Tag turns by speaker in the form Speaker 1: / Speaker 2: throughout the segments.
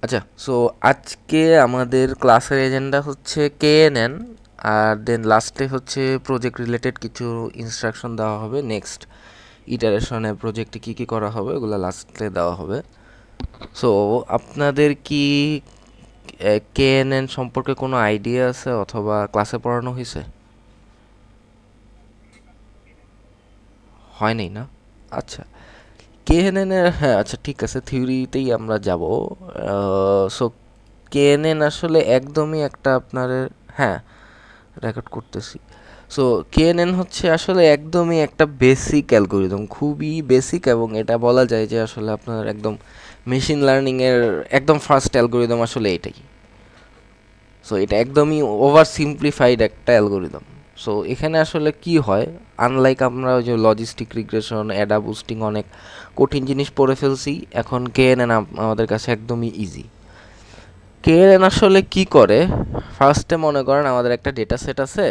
Speaker 1: আচ্ছা, সো আজকে আমাদের ক্লাসের এজেন্ডা হচ্ছে কেএনএন, আর দেন লাস্টে হচ্ছে প্রজেক্ট রিলেটেড কিছু ইনস্ট্রাকশন দেওয়া হবে। নেক্সট ইটারেশনে প্রজেক্টে কী কী করা হবে ওগুলো লাস্টে দেওয়া হবে। সো আপনাদের কি কেএনএন সম্পর্কে কোনো আইডিয়া আছে অথবা ক্লাসে পড়ানো হয়েছে? হয়নি না? আচ্ছা, কেএনএন এর, হ্যাঁ আচ্ছা ঠিক আছে, থিওরিতেই আমরা যাব। সো কেএনএন আসলে একদমই একটা আপনার, হ্যাঁ রেকর্ড করতেছি। সো কেএনএন হচ্ছে আসলে একদমই একটা বেসিক অ্যালগোরিদম, খুবই বেসিক, এবং এটা বলা যায় যে আসলে আপনার একদম মেশিন লার্নিংয়ের একদম ফার্স্ট অ্যালগোরিদম আসলে এটাই। সো এটা একদমই ওভার সিম্পলিফাইড একটা অ্যালগোরিদম। সো এখানে আসলে কি হয়, আনলাইক আমরা ওই যে লজিস্টিক রিগ্রেশন, অ্যাডা বুস্টিং অনেক কঠিন জিনিস পড়ে ফেলছি, এখন কেএনএন আমাদের কাছে একদমই ইজি। কেএনএন আসলে কি করে, ফার্স্টে মনে করেন আমাদের একটা ডেটা সেট আছে।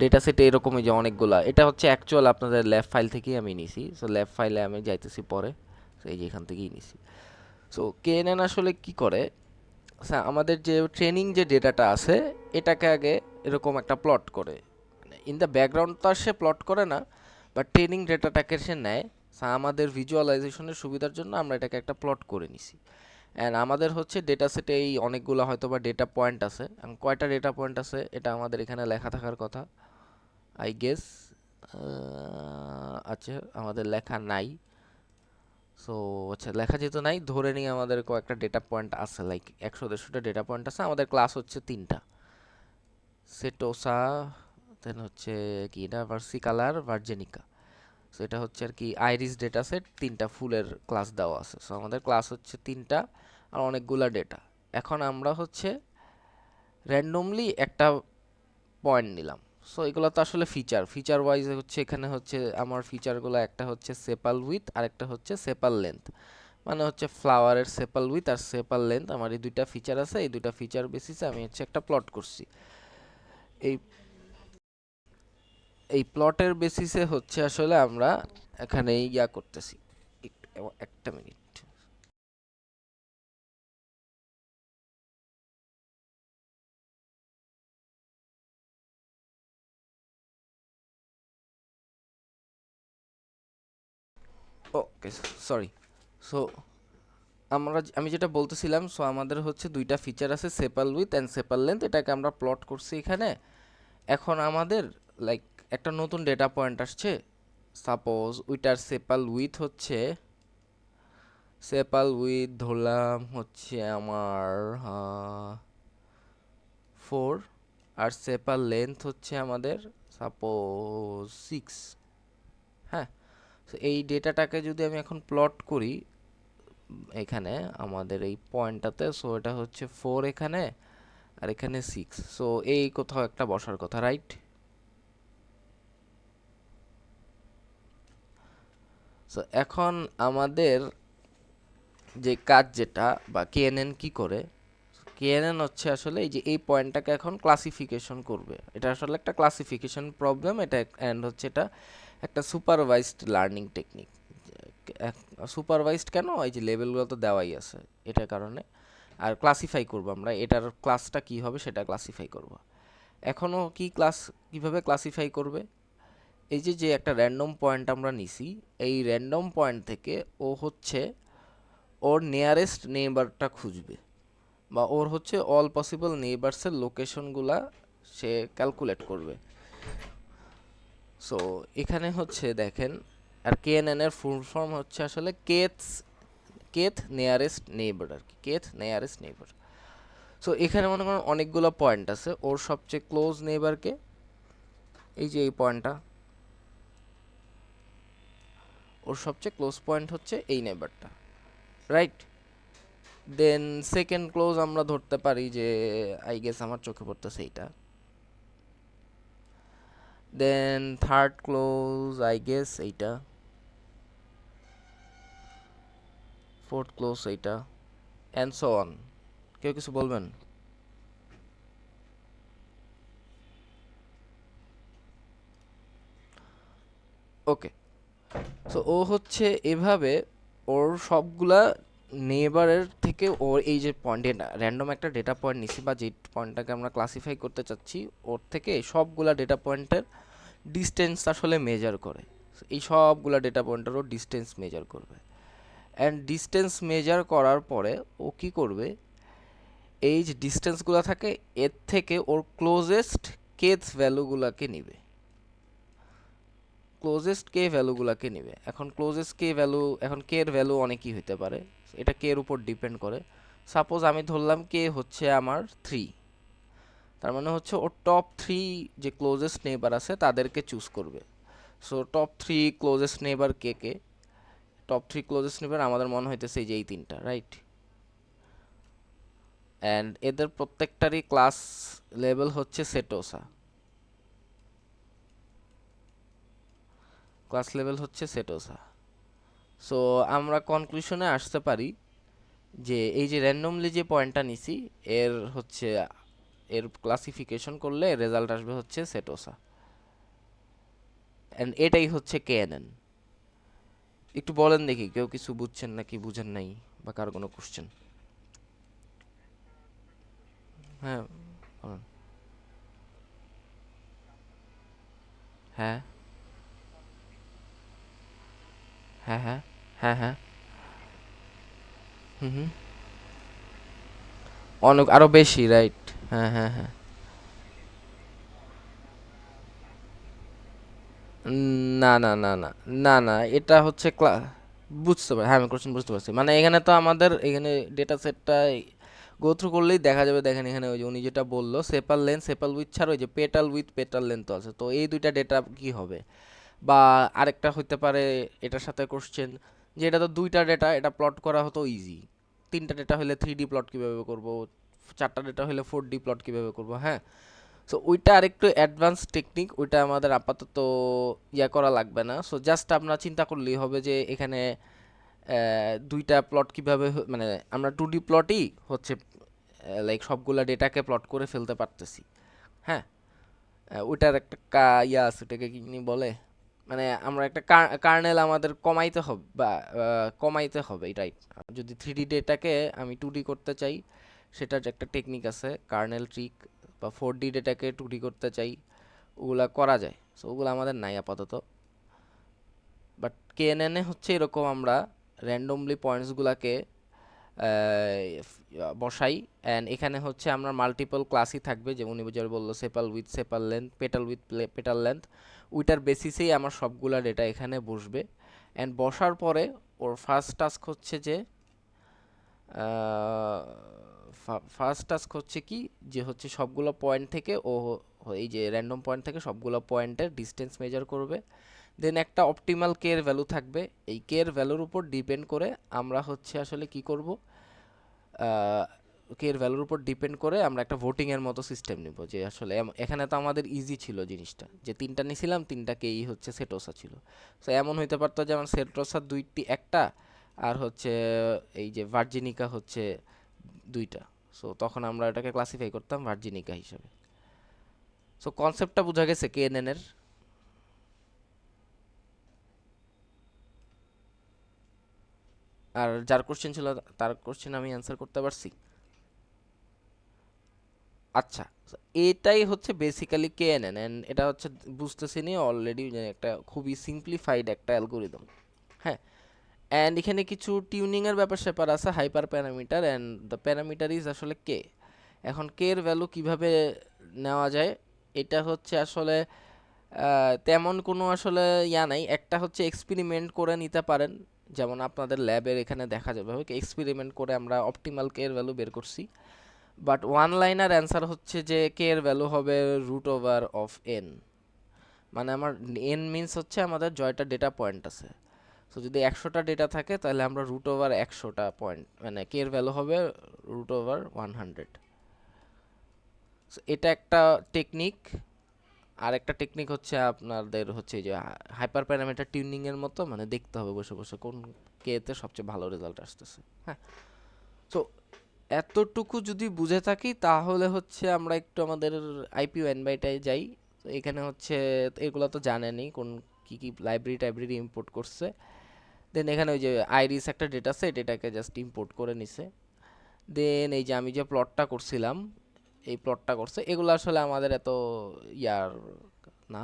Speaker 1: ডেটা সেটে এরকমই যে অনেকগুলা, এটা হচ্ছে অ্যাকচুয়াল আপনাদের ল্যাব ফাইল থেকেই আমি নিছি। সো ল্যাব ফাইলে আমি যাইতেছি পরে, সো এই যে এখান থেকেই নিছি। সো কেএনএন আসলে কি করে, আচ্ছা আমাদের যে ট্রেনিং যে ডেটাটা আছে এটাকে আগে এরকম একটা প্লট করে, ইন দ্য ব্যাকগ্রাউন্ড তো আর সে প্লট করে না, বাট ট্রেনিং ডেটাটাকে সে নেয়। আমাদের ভিজুয়ালাইজেশনের সুবিধার জন্য আমরা এটাকে একটা প্লট করে নিছি। অ্যান্ড আমাদের হচ্ছে ডেটা সেটে এই অনেকগুলো হয়তো বা ডেটা পয়েন্ট আছে, এবং কয়টা ডেটা পয়েন্ট আছে এটা আমাদের এখানে লেখা থাকার কথা আই গেস। আচ্ছা আমাদের লেখা নাই। সো আচ্ছা লেখা যেহেতু নাই, ধরে নিই আমাদের কয়েকটা ডেটা পয়েন্ট আছে, লাইক 100-150টা ডেটা পয়েন্ট আছে। আমাদের ক্লাস হচ্ছে তিনটা, সেটোসা, দেন হচ্ছে কি এটা ভার্সিকালার, ভার্জেনিকা। সো এটা হচ্ছে আর কি আইরিস ডেটা সেট, তিনটা ফুলের ক্লাস দেওয়া আছে। সো আমাদের ক্লাস হচ্ছে তিনটা আর অনেকগুলা ডেটা। এখন আমরা হচ্ছে র্যান্ডমলি একটা পয়েন্ট নিলাম। সো এগুলো তো আসলে ফিচার ফিচার ওয়াইজ হচ্ছে, এখানে হচ্ছে আমার ফিচারগুলো একটা হচ্ছে সেপাল উইথ আর একটা হচ্ছে সেপাল লেন্থ, মানে হচ্ছে ফ্লাওয়ারের সেপাল উইথ আর সেপাল লেন্থ। আমার এই দুইটা ফিচার আছে, এই দুইটা ফিচার বেসিসে আমি হচ্ছে একটা প্লট করছি। এই এই প্লটের বেসিসে হচ্ছে আসলে আমরা এখানে ইয়া করতেছি। একটা মিনিট। ওকে, সরি। সো আমি যেটা বলতেছিলাম, সো আমাদের হচ্ছে দুইটা ফিচার আছে, সেপাল উইথ অ্যান্ড সেপাল লেন্থ, এটাকে আমরা প্লট করছি এখানে। এখন আমাদের লাইক একটা নতুন ডেটা পয়েন্ট আসছে, সাপোজ ওইটার সেপাল উইথ হচ্ছে, সেপাল উইথ ধরলাম হচ্ছে আমার 4, আর সেপাল লেন্থ হচ্ছে আমাদের সাপোজ 6। হ্যাঁ, তো এই ডেটাটাকে যদি আমি এখন প্লট করি এখানে আমাদের এই পয়েন্টটাতে, সো এটা হচ্ছে 4 এখানে, আর এখানে 6। সো এই কোথাও একটা বসার কথা, রাইট? সো এখন আমাদের যে কাজ যেটা, বা কেএনএন কি করে, কেএনএন হচ্ছে আসলে এই যে এই পয়েন্টটাকে এখন ক্লাসিফিকেশন করবে। এটা আসলে একটা ক্লাসিফিকেশন প্রবলেম এটা, অ্যান্ড হচ্ছে এটা একটা সুপারভাইজড লার্নিং টেকনিক। সুপারভাইজড কেন, এই যে লেভেলগুলো তো দেওয়াই আছে এটার কারণে। আর ক্লাসিফাই করবো আমরা, এটার ক্লাসটা কি হবে সেটা ক্লাসিফাই করব। এখনও কি ক্লাস কিভাবে ক্লাসিফাই করবে, এই যে যে একটা র্যান্ডম পয়েন্ট আমরা নিছি, এই র্যান্ডম পয়েন্ট থেকে ও হচ্ছে ওর নিয়ারেস্ট নেইবারটা খুঁজবে, বা ওর হচ্ছে অল পসিবল নেইবার্সের লোকেশনগুলা সে ক্যালকুলেট করবে। সো এখানে হচ্ছে দেখেন, আর কেএনএন এর ফুল ফর্ম হচ্ছে আসলে কেথ নিয়ারেস্ট নেইবার আর কি, কেথ নিয়ারেস্ট নেইবার। সো এখানে মনে করেন অনেকগুলো পয়েন্ট আছে, ওর সবচেয়ে ক্লোজ নেইবারকে, এই যে এই পয়েন্টটা, ওর সবচেয়ে ক্লোজ পয়েন্ট হচ্ছে এই নেইবারটা, রাইট? দেন সেকেন্ড ক্লোজ আমরা ধরতে পারি যে, আই গেস আমার চোখে পড়তেছে এইটা। দেন থার্ড ক্লোজ আই গেস এইটা, ফোর্থ ক্লোজ এইটা, অ্যান্ড সো অন। কেউ কিছু বলবেন? ওকে, সো ও হচ্ছে এভাবে ওর সবগুলা নেবারের থেকে ওর এই যে পয়েন্ট র্যান্ডম একটা ডেটা পয়েন্ট নিছি বা যে পয়েন্টটাকে আমরা ক্লাসিফাই করতে চাচ্ছি ওর থেকে সবগুলা ডেটা পয়েন্টের ডিস্টেন্স আসলে মেজার করে। এই সবগুলা ডেটা পয়েন্টেরও ডিস্টেন্স মেজার করবে, অ্যান্ড ডিস্টেন্স মেজার করার পরে ও কি করবে, এই যে ডিস্টেন্সগুলো থাকে এর থেকে ওর ক্লোজেস্ট কেথ ভ্যালুগুলোকে নিবে, ক্লোজেস্ট কে ভ্যালুগুলোকে নিবে। এখন ক্লোজেস্ট কে ভ্যালু, এখন কে এর ভ্যালু অনেকই হতে পারে, এটা কে এর উপর ডিপেন্ড করে। সাপোজ আমি ধরলাম কে হচ্ছে আমার 3, তার মানে হচ্ছে ওর টপ 3 যে ক্লোজেস্ট নেবার আছে তাদেরকে চুজ করবে। সো টপ 3 ক্লোজেস্ট নেবার কে কে, টপ 3 ক্লোজেস্ট নেবার আমাদের মনে হইতেছে এই যে এই তিনটা, রাইট। অ্যান্ড এদের প্রত্যেকটারই ক্লাস লেভেল হচ্ছে সেটোসা, ক্লাস লেভেল হচ্ছে সেটোসা। সো আমরা কনক্লুশনে আসতে পারি যে এই যে র্যান্ডমলি যে পয়েন্টটা নিছি এর হচ্ছে এর ক্লাসিফিকেশন করলে রেজাল্ট আসবে হচ্ছে সেটোসা, অ্যান্ড এটাই হচ্ছে কেএনএন। একটু বলেন দেখি কেউ কিছু বুঝছেন নাকি বুঝেন নাই, বা কার কোনো কোশ্চেন? হ্যাঁ বলেন। হ্যাঁ হ্যাঁ হ্যাঁ হ্যাঁ হ্যাঁ। হুম হুম। অনেক আরো বেশি, রাইট। হ্যাঁ হ্যাঁ হ্যাঁ। না না না না না না, এটা হচ্ছে বুঝতে পারি, হ্যাঁ আমি কোশ্চেন বুঝতে পারছি। মানে এখানে তো আমাদের এখানে ডেটা সেটটা গো থ্রু করলেই দেখা যাবে। দেখেন এখানে ওই যে উনি যেটা বললো সেপাল লেন্থ সেপাল উইথ ছাড়া ওই যে পেটাল উইথ পেটাল লেন্থ আছে, তো এই দুইটা ডেটা কি হবে। বা আরেকটা হইতে পারে এটার সাথে কোশ্চেন, যে এটা তো দুইটা ডেটা, এটা প্লট করা হতো ইজি। তিনটা ডেটা হলে 3D প্লট কীভাবে করব, চারটা ডেটা হলে 4D প্লট কীভাবে করব, হ্যাঁ। সো ওইটা আরেকটু অ্যাডভান্স টেকনিক, ওইটা আমাদের আপাতত ইয়া করা লাগবে না। সো জাস্ট আমরা চিন্তা করলেই হবে যে এখানে দুইটা প্লট কীভাবে মানে আমরা 2D প্লটই হচ্ছে লাইক সবগুলা ডেটাকে প্লট করে ফেলতে পারতেছি, হ্যাঁ। ওইটার একটা ইয়া আছে, ওটাকে কি জানি বলে, মানে আমরা একটা কার্নেল আমাদের কমাইতে হবে বা কমাইতে হবে, এটাই। যদি 3D ডেটাকে আমি 2D করতে চাই, সেটার যে একটা টেকনিক আছে কার্নেল ট্রিক, বা 4D ডেটাকে 2D করতে চাই, ওগুলা করা যায়। সো ওগুলো আমাদের নাই আপাতত। বাট কেএনএনে হচ্ছে এরকম, আমরা র্যান্ডমলি পয়েন্টসগুলোকে বসাই, অ্যান্ড এখানে হচ্ছে আমরা মাল্টিপল ক্লাসই থাকবে, যেমন উনি যে বললো সেপাল with সেপাল length, petal with petal length, ওইটার বেসিসেই আমার সবগুলা ডেটা এখানে বসবে। অ্যান্ড বসার পরে ওর ফার্স্ট টাস্ক হচ্ছে যে ফার্স্ট টাস্ক হচ্ছে কি, যে হচ্ছে সবগুলো পয়েন্ট থেকে ও এই যে র্যান্ডম পয়েন্ট থেকে সবগুলো পয়েন্টের ডিস্টেন্স মেজার করবে। দেন একটা অপটিমাল কে এর ভ্যালু থাকবে, এই কে এর ভ্যালুর উপর ডিপেন্ড করে আমরা হচ্ছে আসলে কি করব, কে এর ভ্যালুর উপর ডিপেন্ড করে আমরা একটা ভোটিংয়ের মতো সিস্টেম নিব, যে আসলে এখানে তো আমাদের ইজি ছিল জিনিসটা, যে তিনটা নিছিলাম, তিনটাকেই হচ্ছে সেটোসা ছিল। সো এমন হইতে পারতো যে আমার সেটোসা দুইটি একটা, আর হচ্ছে এই যে ভার্জিনিকা হচ্ছে দুইটা। সো তখন আমরা এটাকে ক্লাসিফাই করতাম ভার্জিনিকা হিসেবে। সো কনসেপ্টটা বোঝা গেছে কেএনএন এর? আর যার কোশ্চেন ছিল তার কোশ্চেন আমি অ্যান্সার করতে পারছি। আচ্ছা, এটাই হচ্ছে বেসিক্যালি কেএনএন, এন্ড এটা হচ্ছে বুঝতেছি নি অলরেডি একটা খুবই সিম্পলিফাইড একটা অ্যালগোরিদম, হ্যাঁ। অ্যান্ড এখানে কিছু টিউনিং এর ব্যাপার স্যাপার আছে, hyper parameter, and the parameter is আসলে কে। এখন কে এর ভ্যালু কিভাবে নেওয়া যায়, এটা হচ্ছে আসলে তেমন কোনো আসলে ইয়া নাই। একটা হচ্ছে এক্সপেরিমেন্ট করে নিতে পারেন, যেমন আপনাদের ল্যাবের এখানে দেখা যাবে এক্সপেরিমেন্ট করে আমরা অপটিমাল কে এর ভ্যালু বের করছি। বাট ওয়ান লাইনার অ্যান্সার হচ্ছে যে কে এর ভ্যালু হবে রুট ওভার অফ এন। মানে আমার এন মিনস হচ্ছে আমাদের জয়টা ডেটা পয়েন্ট আছে। সো যদি 100টা ডেটা থাকে তাহলে আমরা রুট ওভার 100টা পয়েন্ট, মানে কে এর ভ্যালু হবে রুট ওভার 100। সো এটা একটা টেকনিক। আর একটা টেকনিক হচ্ছে আপনাদের হচ্ছে যে হাইপার প্যারামিটার টিউনিং এর মতো, মানে দেখতে হবে বসে বসে কোন কেতে সবচেয়ে ভালো রেজাল্ট আসতেছে, হ্যাঁ। সো এতটুকু যদি বুঝে থাকি তাহলে হচ্ছে আমরা একটু আমাদের আইপিও এনভাইটায় যাই। তো এখানে হচ্ছে এগুলো তো জানেনই কোন কি কি লাইব্রেরি টাইব্রেরি ইম্পোর্ট করছে। দেন এখানে ওই যে আইরিস একটা ডেটা আছে, ডেটাকে জাস্ট ইম্পোর্ট করে নিছে। দেন এই যে আমি যে প্লটটা করছিলাম, এই প্লটটা করছে, এগুলো আসলে আমাদের এত ইয়ার না,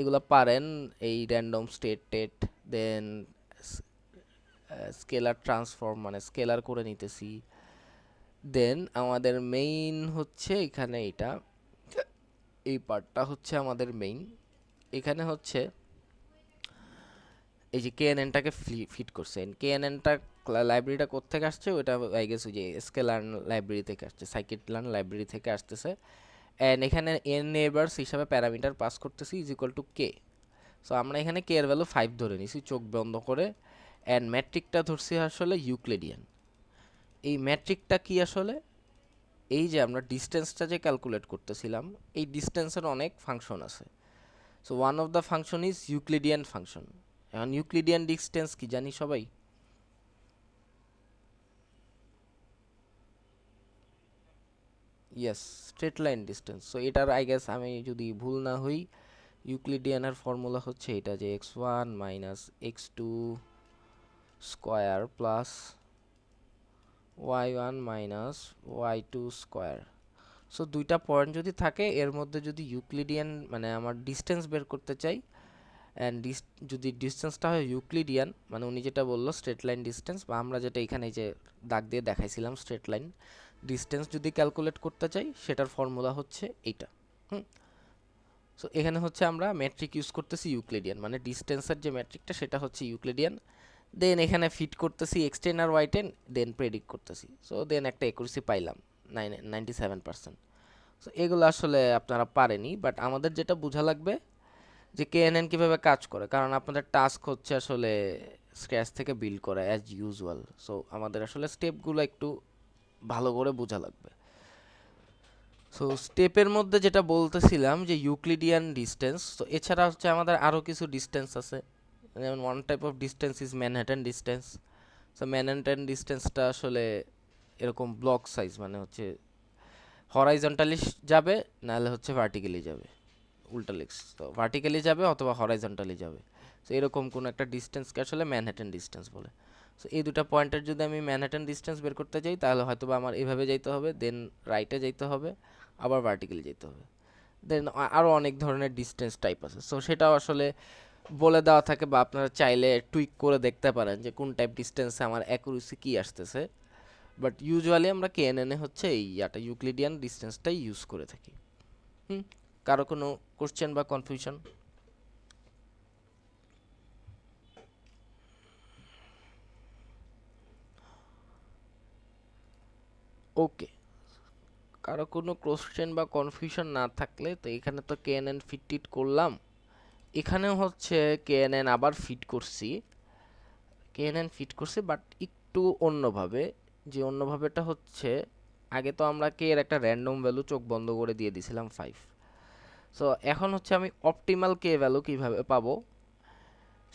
Speaker 1: এগুলো পারেন এই র্যান্ডম স্টেট টেট, দেন স্কেলার ট্রান্সফর্ম মানে স্কেলার করে নিতেছি। দেন আমাদের মেইন হচ্ছে এখানে এটা, এই পার্টটা হচ্ছে আমাদের মেইন। এখানে হচ্ছে এই যে কেএনএনটাকে ফিট করছে, কেএনএনটা লাইব্রেরিটা কোত্থেকে আসছে, ওটা আই গেস ওই যে স্কেলার লাইব্রেরি থেকে আসছে, সাইকিট লার্ন লাইব্রেরি থেকে আসতেছে। অ্যান্ড এখানে এন নেবার্স হিসাবে প্যারামিটার পাস করতেছি is equal to K. So আমরা এখানে কে এর ভ্যালু 5 ধরে নিছি চোখ বন্ধ করে। অ্যান্ড ম্যাট্রিকটা ধরছি আসলে ইউক্লিডিয়ান। এই ম্যাট্রিকটা কি আসলে, এই যে আমরা ডিস্টেন্সটা যে ক্যালকুলেট করতেছিলাম, এই ডিস্টেন্সের অনেক ফাংশন আছে। So one of the function is Euclidean function. এখন ইউক্লিডিয়ান ডিস্টেন্স কি জানি সবাই? Yes, straight line distance. So এটার আই গেস আমি যদি ভুল না হই, ইউক্লিডিয়ানের ফর্মুলা হচ্ছে এটা যে x1 minus x2 square plus y1 minus y2 square. So দুইটা পয়েন্ট যদি থাকে, এর মধ্যে যদি ইউক্লিডিয়ান মানে আমার ডিস্টেন্স বের করতে চাই, অ্যান্ড যদি ডিস্টেন্সটা হয় ইউক্লিডিয়ান, মানে উনি যেটা বললো স্ট্রেট লাইন ডিস্টেন্স, বা আমরা যেটা এখানে যে দাগ দিয়ে দেখাইছিলাম স্ট্রেট লাইন ডিস্টেন্স যদি ক্যালকুলেট করতে চাই, সেটার ফর্মুলা হচ্ছে এইটা। হুম। সো এখানে হচ্ছে আমরা ম্যাট্রিক ইউজ করতেছি ইউক্লিডিয়ান, মানে ডিস্টেন্সের যে ম্যাট্রিকটা সেটা হচ্ছে ইউক্লিডিয়ান। দেন এখানে ফিট করতেছি x10 আর y10, দেন প্রেডিক্ট করতেছি। সো দেন একটা একুরেসি পাইলাম 97%। সো এগুলো আসলে আপনারা পারেনি, বাট আমাদের যেটা বোঝা লাগবে যে কেএনএন কীভাবে কাজ করে, কারণ আপনাদের টাস্ক হচ্ছে আসলে স্ক্র্যাচ থেকে বিল্ড করা অ্যাজ ইউজুয়াল। সো আমাদের আসলে স্টেপগুলো একটু ভালো করে বোঝা লাগবে। সো স্টেপের মধ্যে যেটা বলতেছিলাম যে ইউক্লিডিয়ান ডিস্টেন্স, তো এছাড়া হচ্ছে আমাদের আরও কিছু ডিস্টেন্স আছে, যেমন one type of distance is Manhattan distance. So Manhattan ডিস্টেন্সটা আসলে এরকম ব্লক সাইজ, মানে হচ্ছে হরাইজন্টালি যাবে, নাহলে হচ্ছে ভার্টিক্যালি যাবে, উল্টা লিখস তো ভার্টিক্যালি যাবে অথবা হরাইজন্টালি যাবে। সো এরকম কোনো একটা ডিস্টেন্সকে আসলে ম্যানহাটন ডিস্টেন্স বলে। সো এই দুটো পয়েন্টের যদি আমি ম্যানহাটন ডিস্টেন্স বের করতে চাই, তাহলে হয়তো বা আমার এভাবে যাইতে হবে, দেন রাইটে যাইতে হবে, আবার ভার্টিক্যালি যেতে হবে। দেন আরও অনেক ধরনের ডিস্টেন্স টাইপ আছে, সো সেটাও আসলে বলে দেওয়া থাকে, বা আপনারা চাইলে টুইক করে দেখতে পারেন যে কোন টাইপ ডিস্টেন্সে আমার অ্যাকুরেসি কী আসতেছে। বাট ইউজুয়ালি আমরা কেএনএনে হচ্ছে এই ইউক্লিডিয়ান ডিস্টেন্সটাই ইউজ করে থাকি। হুম। কারো কোনো কোশ্চেন বা কনফিউশন? ওকে, কারো কোনো কোশ্চেন বা কনফিউশন না থাকলে, তো এখানে তো কেএনএন ফিট করলাম, এখানেও হচ্ছে কেএনএন আবার ফিট করছি, কেএনএন ফিট করছি বাট একটু অন্যভাবে। যে অন্যভাবেটা হচ্ছে, আগে তো আমরা কে এর একটা র্যান্ডম ভ্যালু চোখ বন্ধ করে দিয়ে দিছিলাম 5। সো এখন হচ্ছে আমি অপটিমাল কে ভ্যালু কীভাবে পাবো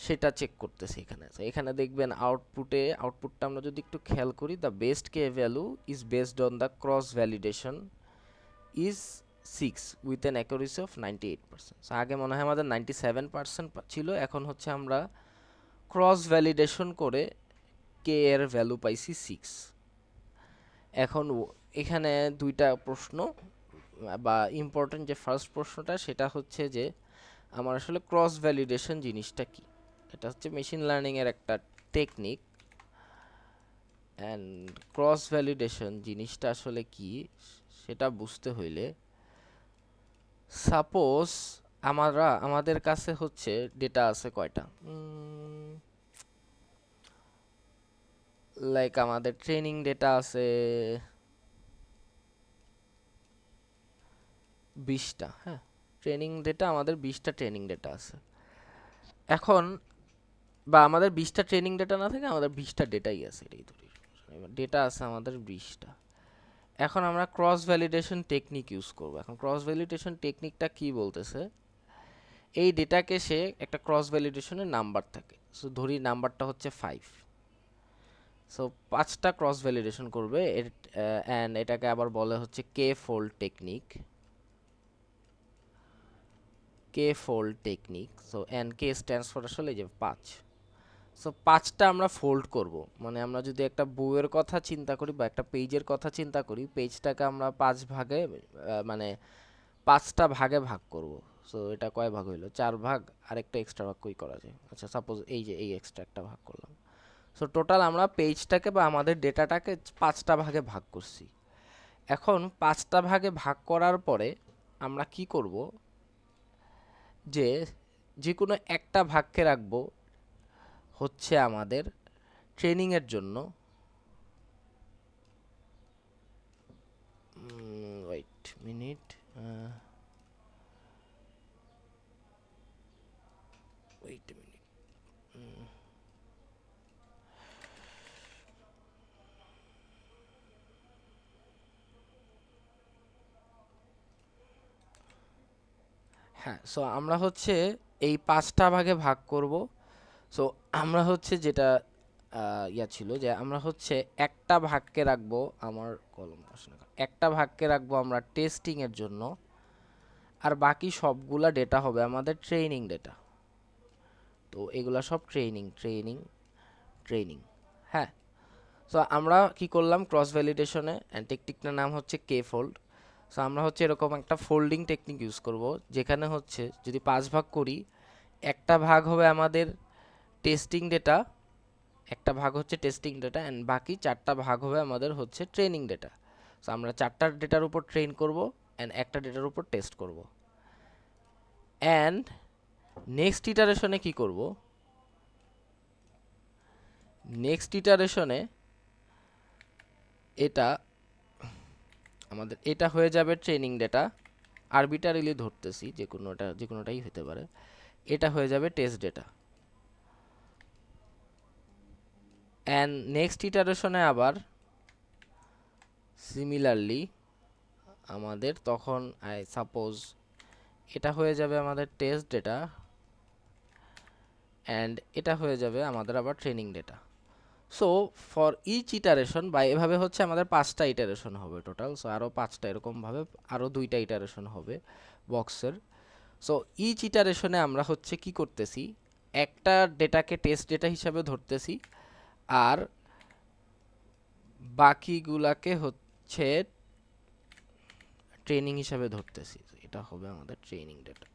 Speaker 1: সেটা চেক করতেছি এখানে। তো এখানে দেখবেন আউটপুটটা আমরা যদি একটু খেয়াল করি, the best K value is based on the cross validation is 6 with an accuracy of 98%। So আগে মনে হয় আমাদের 97% ছিল, এখন হচ্ছে আমরা ক্রস ভ্যালিডেশন করে কে এর ভ্যালু পাইছি 6। এখন এখানে দুইটা প্রশ্ন, বা ইম্পর্টেন্ট যে ফার্স্ট প্রশ্নটা সেটা হচ্ছে যে আমার আসলে ক্রস ভ্যালিডেশন জিনিসটা কি। এটা হচ্ছে মেশিন লার্নিংয়ের একটা টেকনিক, অ্যান্ড ক্রস ভ্যালিডেশন জিনিসটা আসলে কি সেটা বুঝতে হইলে, সাপোজ আমাদের কাছে হচ্ছে ডেটা আছে কয়টা, লাইক আমাদের ট্রেনিং ডেটা আছে 20টা। হ্যাঁ, ট্রেনিং ডেটা আমাদের 20টা ট্রেনিং ডেটা আছে। এখন বা আমাদের 20টা ট্রেনিং ডেটা না থাকে, আমাদের 20টা ডেটাই আছে, এটাই ধরি ডেটা আছে আমাদের 20টা। এখন আমরা ক্রস ভ্যালিডেশন টেকনিক ইউজ করব। এখন ক্রস ভ্যালিডেশন টেকনিকটা কি বলতেছে, এই ডেটাকে সে একটা ক্রস ভ্যালিডেশনের নাম্বার থাকে, সো ধরি নাম্বারটা হচ্ছে 5। সো 5টা ক্রস ভ্যালিডেশন করবে, অ্যান্ড এটাকে আবার বলে হচ্ছে K fold technique. K fold technique. So and K stands for আসলে যে 5। সো 5টা আমরা ফোল্ড করব, মানে আমরা যদি একটা বইয়ের কথা চিন্তা করি বা একটা পেজের কথা চিন্তা করি, পেজটাকে আমরা 5 ভাগে মানে 5টা ভাগে ভাগ করব। সো এটা কয় ভাগ হইলো, 4 ভাগ, আরেকটা এক্সট্রা ভাগ কই করা যায়, আচ্ছা সাপোজ এই যে এই এক্সট্রা একটা ভাগ করলাম। সো টোটাল আমরা পেজটাকে বা আমাদের ডেটাটাকে 5টা ভাগে ভাগ করছি। এখন 5টা ভাগে ভাগ করার পরে আমরা কি করব, যে যে কোনো একটা ভাগকে রাখবো হচ্ছে আমাদের ট্রেনিংয়ের জন্য। ওয়েট মিনিট, ওয়েট মিনিট, হ্যাঁ। সো আমরা হচ্ছে এই 5টা ভাগে ভাগ করব। সো আমরা হচ্ছে যেটা ইয়া ছিল যে আমরা হচ্ছে একটা ভাগকে রাখবো, আমার কলম আসলে একটা ভাগকে রাখবো আমরা টেস্টিং এর জন্য, আর বাকি সবগুলা ডেটা হবে আমাদের ট্রেনিং ডেটা। তো এগুলা সব ট্রেনিং ট্রেনিং ট্রেনিং, হ্যাঁ। সো আমরা কি করলাম, ক্রস ভ্যালিডেশনে টেকনিকটার নাম হচ্ছে কে ফোল্ড। সো আমরা হচ্ছে এরকম একটা ফোল্ডিং টেকনিক ইউজ করব, যেখানে হচ্ছে যদি 5 ভাগ করি, একটা ভাগ হবে আমাদের টেস্টিং ডেটা, একটা ভাগ হচ্ছে টেস্টিং ডেটা, অ্যান্ড বাকি 4টা ভাগ হবে আমাদের হচ্ছে ট্রেনিং ডেটা। সো আমরা 4টা ডেটার উপর ট্রেন করব অ্যান্ড একটা ডেটার উপর টেস্ট করব। অ্যান্ড নেক্সট ইটারেশনে কি করব, নেক্সট ইটারেশনে এটা আমাদের এটা হয়ে যাবে ট্রেনিং ডেটা, আরবিটারিলি ধরতেছি, যে কোনোটাই হতে পারে। এটা হয়ে যাবে টেস্ট ডেটা, অ্যান্ড নেক্সট ইটারেশনে আবার সিমিলারলি আমাদের তখন আই সাপোজ এটা হয়ে যাবে আমাদের টেস্ট ডেটা, অ্যান্ড এটা হয়ে যাবে আমাদের আবার training data. So for each iteration, বা এভাবে হচ্ছে আমাদের 5টা ইটারেশন হবে টোটাল। সো আরও 5টা এরকমভাবে আরও 2টা ইটারেশন হবে বক্সের। সো ইচ ইটারেশনে আমরা হচ্ছে কি করতেছি, একটা ডেটাকে টেস্ট ডেটা হিসাবে ধরতেছি, আর বাকিগুলাকে হচ্ছে ট্রেনিং হিসাবে ধরতেছি। এটা হবে আমাদের ট্রেনিং ডেটা।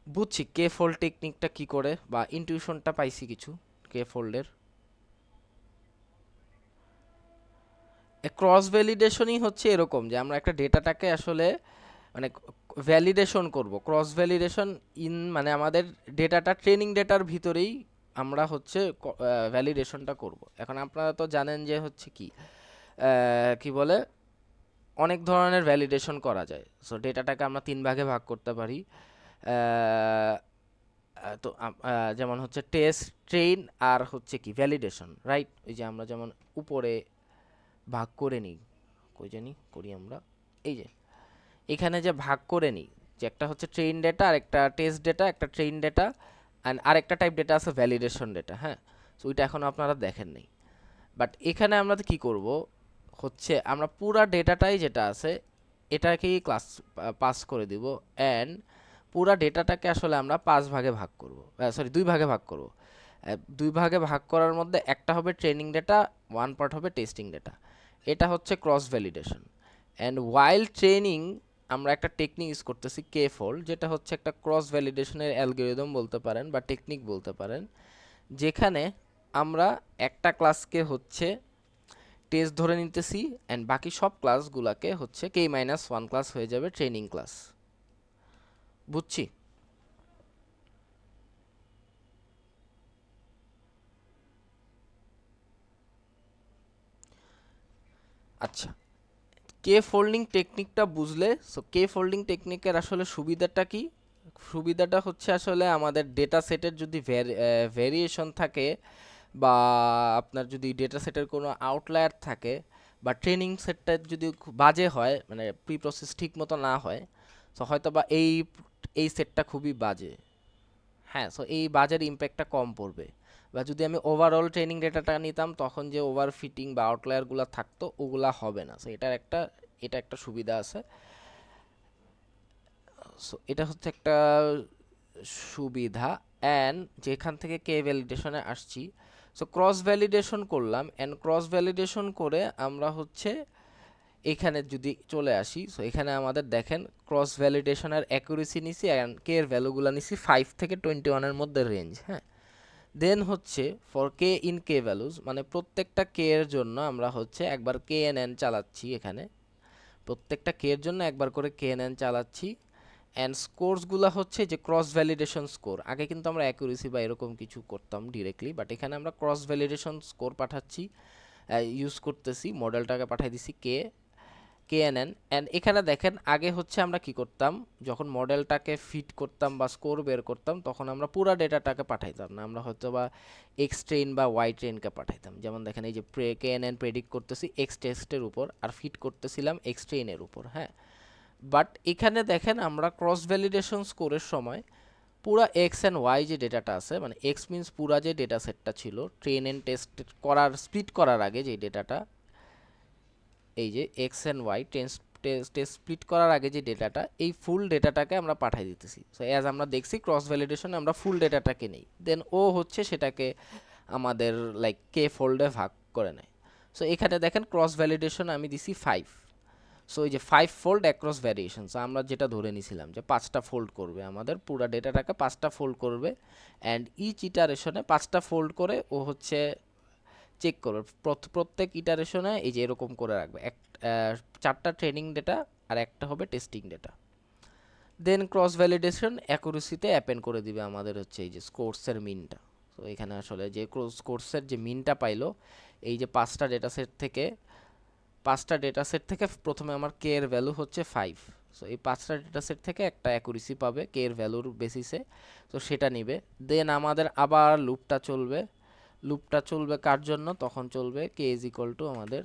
Speaker 1: বুঝছি কে ফোল্ড টেকনিকটা কি করে, বা ইনটিউশনটা পাইছি কিছু কে ফোল্ডের। ক্রস ভ্যালিডেশনই হচ্ছে এরকম যে আমরা একটা ডেটাটাকে আসলে মানে ভ্যালিডেশন করব। ক্রস ভ্যালিডেশন মানে আমাদের ডেটাটা ট্রেনিং ডেটার ভিতরেই আমরা হচ্ছে ভ্যালিডেশনটা করব। এখন আপনারা তো জানেন যে হচ্ছে কি কি বলে, অনেক ধরনের ভ্যালিডেশন করা যায়। সো ডেটাটাকে আমরা 3 ভাগে ভাগ করতে পারি। তো যেমন হচ্ছে টেস্ট, ট্রেন, আর হচ্ছে কি ভ্যালিডেশন, রাইট? ওই যে আমরা যেমন উপরে ভাগ করে নিই, কই জানি করি আমরা, এই যে এখানে যে ভাগ করে নিই, যে একটা হচ্ছে ট্রেন ডেটা, আর একটা টেস্ট ডেটা, একটা ট্রেন ডেটা, অ্যান্ড আরেকটা টাইপ ডেটা আছে ভ্যালিডেশন ডেটা, হ্যাঁ। সো ওইটা এখনও আপনারা দেখেন নাই। বাট এখানে আমরা কি করব, হচ্ছে আমরা পুরা ডেটাটাই যেটা আছে এটাকেই ক্লাস পাস করে দিব, অ্যান্ড পুরা ডেটাটাকে আসলে আমরা 5 ভাগে ভাগ করব, সরি 2 ভাগে ভাগ করব। 2 ভাগে ভাগ করার মধ্যে একটা হবে ট্রেনিং ডেটা, 1 পার্ট হবে টেস্টিং ডেটা। এটা হচ্ছে cross validation. And while training আমরা একটা টেকনিক ইউজ করতেছি কে ফোল্ড, যেটা হচ্ছে একটা ক্রস ভ্যালিডেশনের অ্যালগোরিদম বলতে পারেন বা টেকনিক বলতে পারেন, যেখানে আমরা একটা ক্লাসকে হচ্ছে টেস্ট ধরে নিতেছি, অ্যান্ড বাকি সব ক্লাসগুলোকে হচ্ছে K-1 ক্লাস হয়ে যাবে ট্রেনিং ক্লাস। বুঝছি? আচ্ছা, কে ফোল্ডিং টেকনিকটা বুঝলে, সো কে ফোল্ডিং টেকনিকের আসলে সুবিধাটা কি? সুবিধাটা হচ্ছে আসলে আমাদের ডেটা সেটের যদি ভেরিয়েশন থাকে, বা আপনার যদি ডেটা সেটের কোনো আউটলায়ার থাকে, বা ট্রেনিং সেটটা যদি খুব বাজে হয়, মানে প্রি প্রসেস ঠিক মতো না হয়, তো হয়তো বা এই সেটটা খুবই বাজে, হ্যাঁ। সো এই বাজের ইম্প্যাক্টটা কম পড়বে। বা যদি আমি ওভারঅল ট্রেনিং ডেটাটা নিতাম, তখন যে ওভার ফিটিং বা আউটলায়ারগুলো থাকতো ওগুলা হবে না। সো এটা একটা সুবিধা আছে। সো এটা হচ্ছে একটা সুবিধা অ্যান্ড যেখান থেকে কে ভ্যালিডেশনে আসছি, সো ক্রস ভ্যালিডেশন করলাম অ্যান্ড ক্রস ভ্যালিডেশন করে আমরা হচ্ছে এখানে যদি চলে আসি, সো এখানে আমাদের দেখেন ক্রস ভ্যালিডেশনের অ্যাকুরেসি নিছি অ্যান্ড কে এর ভ্যালুগুলো নিছি 5 থেকে 21-এর মধ্যে রেঞ্জ। হ্যাঁ, দেন হচ্ছে for K in K values, মানে প্রত্যেকটা কে এর জন্য আমরা হচ্ছে একবার কে এন এন চালাচ্ছি, এখানে প্রত্যেকটা কে এর জন্য একবার করে কে এন এন চালাচ্ছি অ্যান্ড স্কোরসগুলো হচ্ছে যে ক্রস ভ্যালিডেশন স্কোর। আগে কিন্তু আমরা অ্যাকুরেসি বা এরকম কিছু করতাম ডিরেক্টলি, বাট এখানে আমরা ক্রস ভ্যালিডেশন স্কোর পাঠাচ্ছি, ইউজ করতেছি, মডেলটাকে পাঠাই দিছি কেএনএন। অ্যান্ড এখানে দেখেন আগে হচ্ছে আমরা কি করতাম, যখন মডেলটাকে ফিট করতাম বা স্কোর বের করতাম তখন আমরা পুরো ডেটাটাকে পাঠাইতাম না, আমরা হয়তো বা এক্স ট্রেন বা ওয়াই ট্রেনকে পাঠাইতাম। যেমন দেখেন এই যে কেএনএন প্রেডিক্ট করতেছি এক্স টেস্টের উপর আর ফিট করতেছিলাম এক্স ট্রেনের উপর। হ্যাঁ, বাট এখানে দেখেন আমরা ক্রস ভ্যালিডেশন স্কোরের সময় পুরা এক্স অ্যান্ড ওয়াই যে ডেটাটা আছে, মানে এক্স মিনস পুরা যে ডেটা সেটটা ছিল ট্রেন অ্যান্ড টেস্ট করার স্প্লিট করার আগে যে ডেটাটা, এই যে X and Y test split করার আগে যে ডেটাটা, এই ফুল ডেটাটাকে আমরা পাঠিয়ে দিতেছি। সো অ্যাজ আমরা দেখছি ক্রস ভ্যালিডেশনে আমরা ফুল ডেটাটাকে নেই, দেন ও হচ্ছে সেটাকে আমাদের লাইক কে ফোল্ডে ভাগ করে নেয়। সো এখানে দেখেন ক্রস ভ্যালিডেশন আমি দিছি 5। সো এই যে 5 ফোল্ড অ্যাক্রস ভ্যারিয়েশন, আমরা যেটা ধরে নিছিলাম যে 5টা ফোল্ড করবে, আমাদের পুরো ডেটাটাকে 5টা ফোল্ড করবে অ্যান্ড ইচ ইটারেশনে 5টা ফোল্ড করে ও হচ্ছে চেক করবে। প্রত্যেক ইটারেশনে এই যে এরকম করে রাখবে, 4টা ট্রেনিং ডেটা আর একটা হবে testing data. Then cross validation অ্যাকুরেসিতে অ্যাপেন্ড করে দিবে আমাদের হচ্ছে এই যে স্কোরসের মিনটা। তো এখানে আসলে যে স্কোরসের যে মিনটা পাইলো এই যে 5টা ডেটা সেট থেকে প্রথমে আমার কে এর ভ্যালু হচ্ছে 5। সো এই 5টা ডেটা সেট থেকে একটা অ্যাকুরেসি পাবে কে এর ভ্যালুর বেসিসে, তো সেটা নিবে। দেন আমাদের আবার লুপটা চলবে কার জন্য, তখন চলবে কে ইজ ইকুয়াল টু আমাদের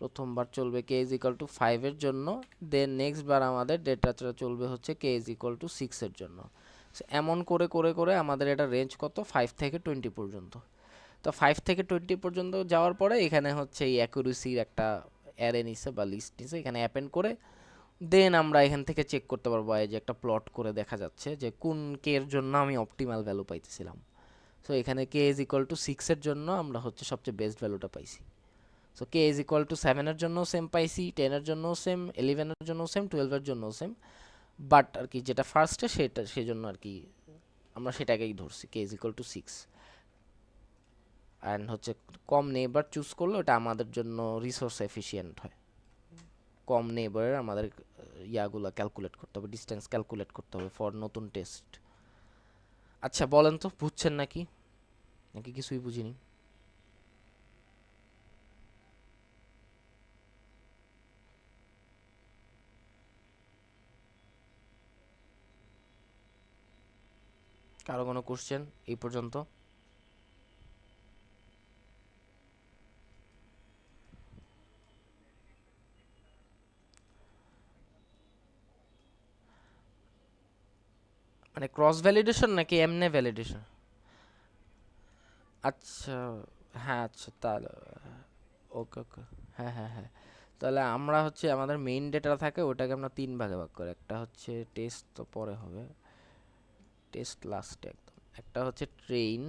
Speaker 1: প্রথমবার চলবে কে ইজ ইকুয়াল টু 5 এর জন্য, দেন নেক্সট বার আমাদের ডেটাটা চলবে হচ্ছে কে ইজ ইকুয়াল টু 6 এর জন্য। এমন করে করে করে আমাদের এটা রেঞ্জ কত 5 থেকে 20 পর্যন্ত। তো 5 থেকে 20 পর্যন্ত যাওয়ার পরে এখানে হচ্ছে এই অ্যাকুরেসির একটা অ্যারে নিছে বা লিস্ট নিছে, এখানে অ্যাপেন্ড করে দেন আমরা এখান থেকে চেক করতে পারবো এই যে একটা প্লট করে দেখা যাচ্ছে যে কোন কে এর জন্য আমি অপটিমাল ভ্যালু পাইতেছিলাম। সো এখানে কে ইজ ইকুয়াল টু 6 এর জন্য আমরা হচ্ছে সবচেয়ে বেস্ট ভ্যালুটা পাইছি। So K is equal to 7 এর জন্য সেম পাইছি, 10 এর জন্য সেম, 11 এর জন্য সেম, 12 এর জন্য সেম, বাট আর কি যেটা ফার্স্টে সেটা সেজন্য আর কি আমরা সেটাকেই ধরছি K is equal to 6। And হচ্ছে কম নেইবার চুজ করলে ওটা আমাদের জন্য রিসোর্স এফিশিয়েন্ট হয়। কম নেইবারের আমাদের ইয়াগুলো ক্যালকুলেট করতে হবে, ডিস্টেন্স ক্যালকুলেট করতে হবে ফর নতুন টেস্ট। আচ্ছা বলেন তো বুঝছেন নাকি, নাকি কিছুই বুঝিনি? কারো কোনো কোশ্চেন এই পর্যন্ত? মানে ক্রস ভ্যালিডেশন নাকি এমনে ভ্যালিডেশন? আচ্ছা, হ্যাঁ আচ্ছা তাহলে ওকে ওকে, হ্যাঁ হ্যাঁ হ্যাঁ, তাহলে আমরা হচ্ছে আমাদের মেইন ডেটা থাকে ওটাকে আমরা 3 ভাগে ভাগ করি, একটা হচ্ছে টেস্ট, তো পরে হবে টেস্ট লাস্টে একদম, একটা হচ্ছে ট্রেইন,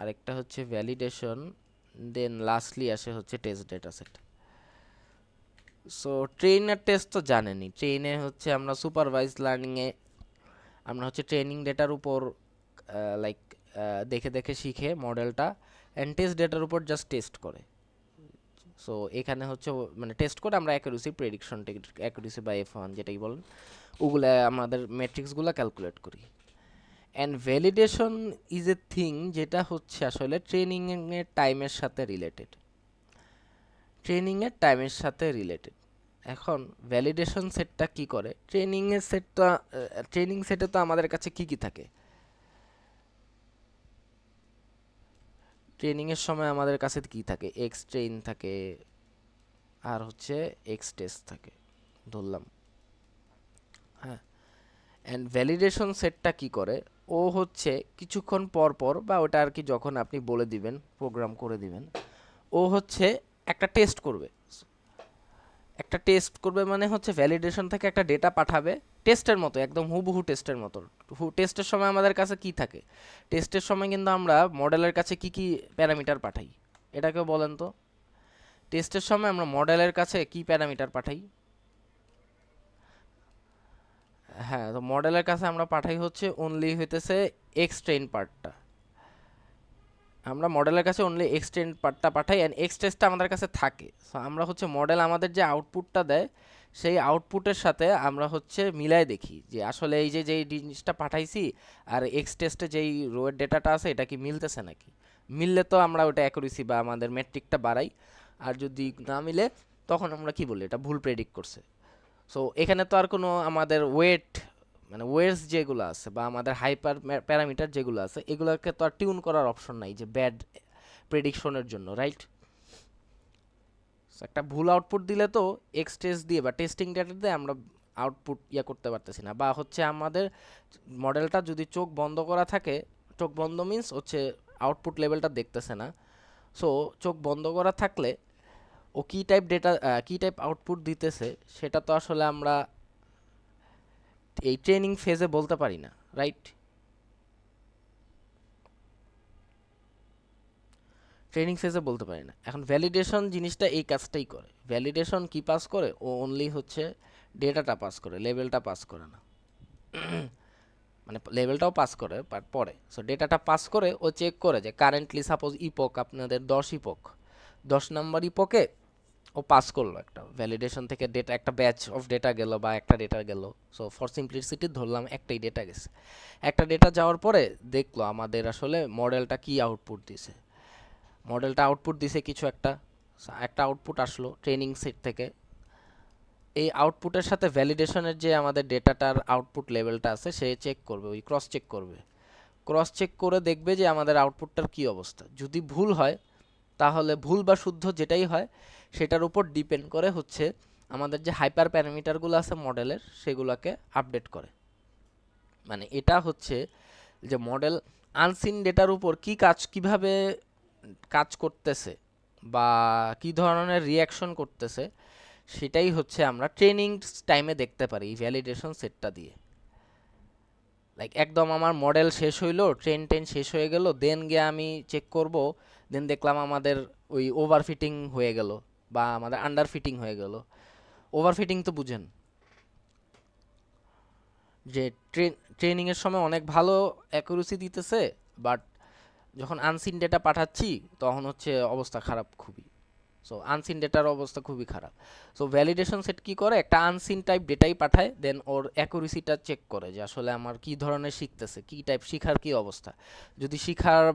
Speaker 1: আরেকটা হচ্ছে ভ্যালিডেশন, দেন লাস্টলি আসে হচ্ছে test data set. So train আর টেস্ট তো জানেনই, ট্রেনে হচ্ছে আমরা সুপারভাইজ লার্নিংয়ে আমরা হচ্ছে ট্রেনিং ডেটার উপর লাইক দেখে দেখে শিখে মডেলটা, অ্যান্ড টেস্ট ডেটার উপর জাস্ট টেস্ট করে। সো এখানে হচ্ছে মানে টেস্ট করে আমরা অ্যাকুরেসি প্রেডিকশন অ্যাকুরেসি বা F1 যেটাই বলেন ওগুলো আমাদের মেট্রিক্সগুলো ক্যালকুলেট করি। And validation is a thing যেটা হচ্ছে আসলে ট্রেনিংয়ের টাইমের সাথে রিলেটেড, ট্রেনিংয়ের টাইমের সাথে রিলেটেড। এখন ভ্যালিডেশন সেটটা কি করে, ট্রেনিংয়ের সেটটা, ট্রেনিং সেটে তো আমাদের কাছে কি কি থাকে, ট্রেনিংয়ের সময় আমাদের কাছে কি থাকে, এক্স ট্রেন থাকে আর হচ্ছে এক্স টেস্ট থাকে ধরলাম। হ্যাঁ, অ্যান্ড ভ্যালিডেশন সেটটা কি করে, ও হচ্ছে কিছুক্ষণ পর পর বা ওটা আর কি যখন আপনি বলে দিবেন প্রোগ্রাম করে দিবেন, ও হচ্ছে একটা টেস্ট করবে, একটা টেস্ট করবে মানে হচ্ছে ভ্যালিডেশন থেকে একটা ডেটা পাঠাবে টেস্টের মতো, একদম হুবহু টেস্টের মতো। টেস্টের সময় আমাদের কাছে কি থাকে? টেস্টের সময় কিন্তু আমরা মডেলের কাছে কি কি প্যারামিটার পাঠাই, এটাকে বলেন তো। টেস্টের সময় আমরা মডেলের কাছে কি প্যারামিটার পাঠাই? হ্যাঁ, তো মডেলের কাছে আমরা পাঠাই হচ্ছে অনলি হইতেছে এক্স ট্রেন পার্টটা। আমরা মডেলের কাছে অনলি এক্সটেন্ড পার্টটা পাঠাই অ্যান্ড এক্স টেস্টটা আমাদের কাছে থাকে। সো আমরা হচ্ছে মডেল আমাদের যে আউটপুটটা দেয় সেই আউটপুটের সাথে আমরা হচ্ছে মিলাই দেখি যে আসলে এই যে যেই জিনিসটা পাঠাইছি আর এক্স টেস্টে যেই রোয়ের ডেটাটা আছে এটা কি মিলতেছে নাকি। মিললে তো আমরা ওটা অ্যাকুরেসি বা আমাদের মেট্রিকটা বাড়াই, আর যদি না মিলে তখন আমরা কি বলি এটা ভুল প্রেডিক্ট করছে। সো এখানে তো আর কোনো আমাদের ওয়েট মানে ওয়েটস যেগুলো আছে বা আমাদের হাইপার প্যারামিটার যেগুলো আছে এগুলোকে তো আর টিউন করার অপশন নাই যে ব্যাড প্রেডিকশনের জন্য, রাইট? একটা ভুল আউটপুট দিলে তো এক্স টেস্ট দিয়ে বা টেস্টিং ডেটা দিয়ে আমরা আউটপুট ইয়া করতে পারতেছি না, বা হচ্ছে আমাদের মডেলটা যদি চোখ বন্ধ করা থাকে, চোখ বন্ধ মিন্স হচ্ছে আউটপুট লেভেলটা দেখতেছে না। সো চোখ বন্ধ করা থাকলে ও কী টাইপ ডেটা কী টাইপ আউটপুট দিতেছে সেটা তো আসলে আমরা এই ট্রেনিং ফেজে বলতে পারি না, রাইট? ট্রেনিং ফেজে বলতে পারি না। এখন ভ্যালিডেশন জিনিসটা এই কাজটাই করে। ভ্যালিডেশন কি পাস করে? ও অনলি হচ্ছে ডেটাটা পাস করে, লেভেলটা পাস করে না। মানে লেভেলটাও পাস করে বাট পরে। সো ডেটাটা পাস করে ও চেক করে যে কারেন্টলি সাপোজ ইপক আপনাদের 10 ইপক, 10 নম্বর ইপকে ও পাস করলো একটা ভ্যালিডেশন থেকে ডেটা, একটা ব্যাচ অফ ডেটা গেল বা একটা ডেটা গেল। সো ফর সিম্পলিসিটি ধরলাম একটাই ডেটা গেছে। একটা ডেটা যাওয়ার পরে দেখলো আমাদের আসলে মডেলটা কি আউটপুট দিছে। মডেলটা আউটপুট দিছে কিছু একটা, একটা আউটপুট আসলো ট্রেনিং সেট থেকে। এই আউটপুটের সাথে ভ্যালিডেশনের যে আমাদের ডেটাটার আউটপুট লেভেলটা আছে সে চেক করবে, ওই ক্রস চেক করবে। ক্রস চেক করে দেখবে যে আমাদের আউটপুটটার কী অবস্থা। যদি ভুল হয় তাহলে ভুল বা শুদ্ধ যেটাই হয় সেটার উপর ডিপেন্ড করে হচ্ছে আমাদের যে হাইপার প্যারামিটারগুলো আছে মডেলের সেগুলোকে আপডেট করে। মানে এটা হচ্ছে যে মডেল আনসিন ডেটার উপর কী কাজ কীভাবে কাজ করতেছে বা কী ধরনের রিয়াকশন করতেছে সেটাই হচ্ছে আমরা ট্রেনিং টাইমে দেখতে পারি এই ভ্যালিডেশন সেটটা দিয়ে। লাইক একদম আমার মডেল শেষ হইলো, ট্রেন শেষ হয়ে গেল, দেন গিয়ে আমি চেক করব, দেন দেখলাম আমাদের ওই ওভারফিটিং হয়ে গেল বা আমাদের আন্ডার ফিটিং হয়ে গেল। ওভারফিটিং তো বুঝেন, যে ট্রেনিংয়ের সময় অনেক ভালো অ্যাকুরেসি দিতেছে বাট যখন আনসিন ডেটা পাঠাচ্ছি তখন হচ্ছে অবস্থা খারাপ খুবই। সো আনসিন ডেটার অবস্থা খুবই খারাপ। সো ভ্যালিডেশন সেট কি করে, একটা আনসিন টাইপ ডেটাই পাঠায়, দেন ওর অ্যাকুরেসিটা চেক করে যে আসলে আমার কি ধরনের শিখতেছে, কি টাইপ শিখার কি অবস্থা। যদি শিখার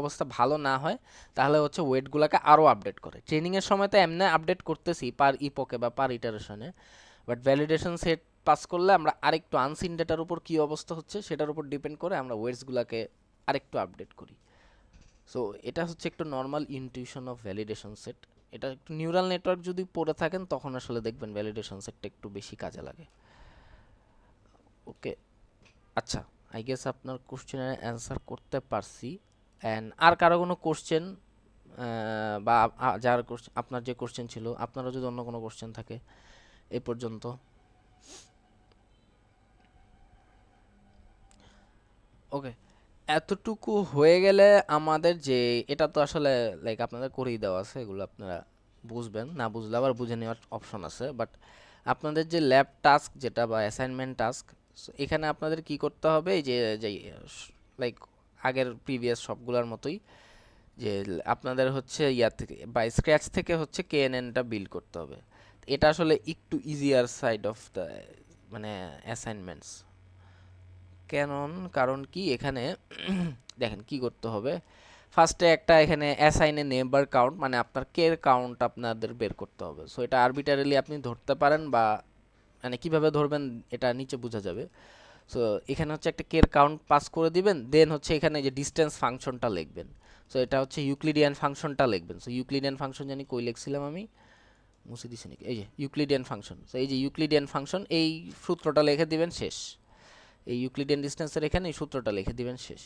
Speaker 1: অবস্থা ভালো না হয় তাহলে হচ্ছে ওয়েটগুলোকে আরও আপডেট করে। ট্রেনিংয়ের সময় তো এমনি আপডেট করতেছি পার ইপোকে বা পার ইটারেশনে, বাট ভ্যালিডেশন সেট পাস করলে আমরা আরেকটু আনসিন ডেটার উপর কী অবস্থা হচ্ছে সেটার উপর ডিপেন্ড করে আমরা ওয়েটসগুলোকে আরেকটু আপডেট করি। সো এটা হচ্ছে একটু normal intuition of validation set. এটা একটু নিউরাল নেটওয়ার্ক যদি পড়ে থাকেন তখন আসলে দেখবেন ভ্যালিডেশন সেটটা একটু বেশি কাজে লাগে। ওকে, আচ্ছা, আই গেস আপনার কোশ্চেনের অ্যান্সার করতে পারছি। অ্যান্ড আর কারো কোনো কোশ্চেন বা যার আপনার যে কোশ্চেন ছিল, আপনারও যদি অন্য কোনো কোশ্চেন থাকে এ পর্যন্ত। ওকে, এতটুকু হয়ে গেলে আমাদের যে এটা তো আসলে লাইক আপনাদের করেই দেওয়া আছে, এগুলো আপনারা বুঝবেন, না বুঝলে আবার বুঝে নেওয়ার অপশন আছে। বাট আপনাদের যে ল্যাব টাস্ক যেটা বা অ্যাসাইনমেন্ট টাস্ক, এখানে আপনাদের কি করতে হবে, এই যে যে লাইক আগের প্রিভিয়াস সবগুলোর মতোই, যে আপনাদের হচ্ছে ইয়া থেকে বা স্ক্র্যাচ থেকে হচ্ছে কেএনএনটা বিল্ড করতে হবে। এটা আসলে একটু ইজিয়ার সাইড অফ দ্য মানে অ্যাসাইনমেন্টস। কেন, কারণ কি এখানে দেখেন কি করতে হবে। ফার্স্টে একটা এখানে অ্যাসাইন এ নেবার কাউন্ট, মানে আপনার কের কাউন্ট আপনাদের বের করতে হবে। সো এটা আরবিটারিলি আপনি ধরতে পারেন বা মানে কিভাবে ধরবেন এটা নিচে বোঝা যাবে। সো এখানে হচ্ছে একটা কের কাউন্ট পাস করে দিবেন, দেন হচ্ছে এখানে যে ডিস্টেন্স ফাংশনটা লিখবেন। সো এটা হচ্ছে ইউক্লিডিয়ান ফাংশনটা লিখবেন। সো ইউক্লিডিয়ান ফাংশন জানি কই লিখছিলাম আমি, মুছে দিছি নাকি, এই যে ইউক্লিডিয়ান ফাংশন। সো এই যে ইউক্লিডিয়ান ফাংশন, এই সূত্রটা লিখে দিবেন শেষ। এই ইউক্লিডিয়ান ডিস্টেন্সের এখানে এই সূত্রটা লিখে দিবেন শেষ।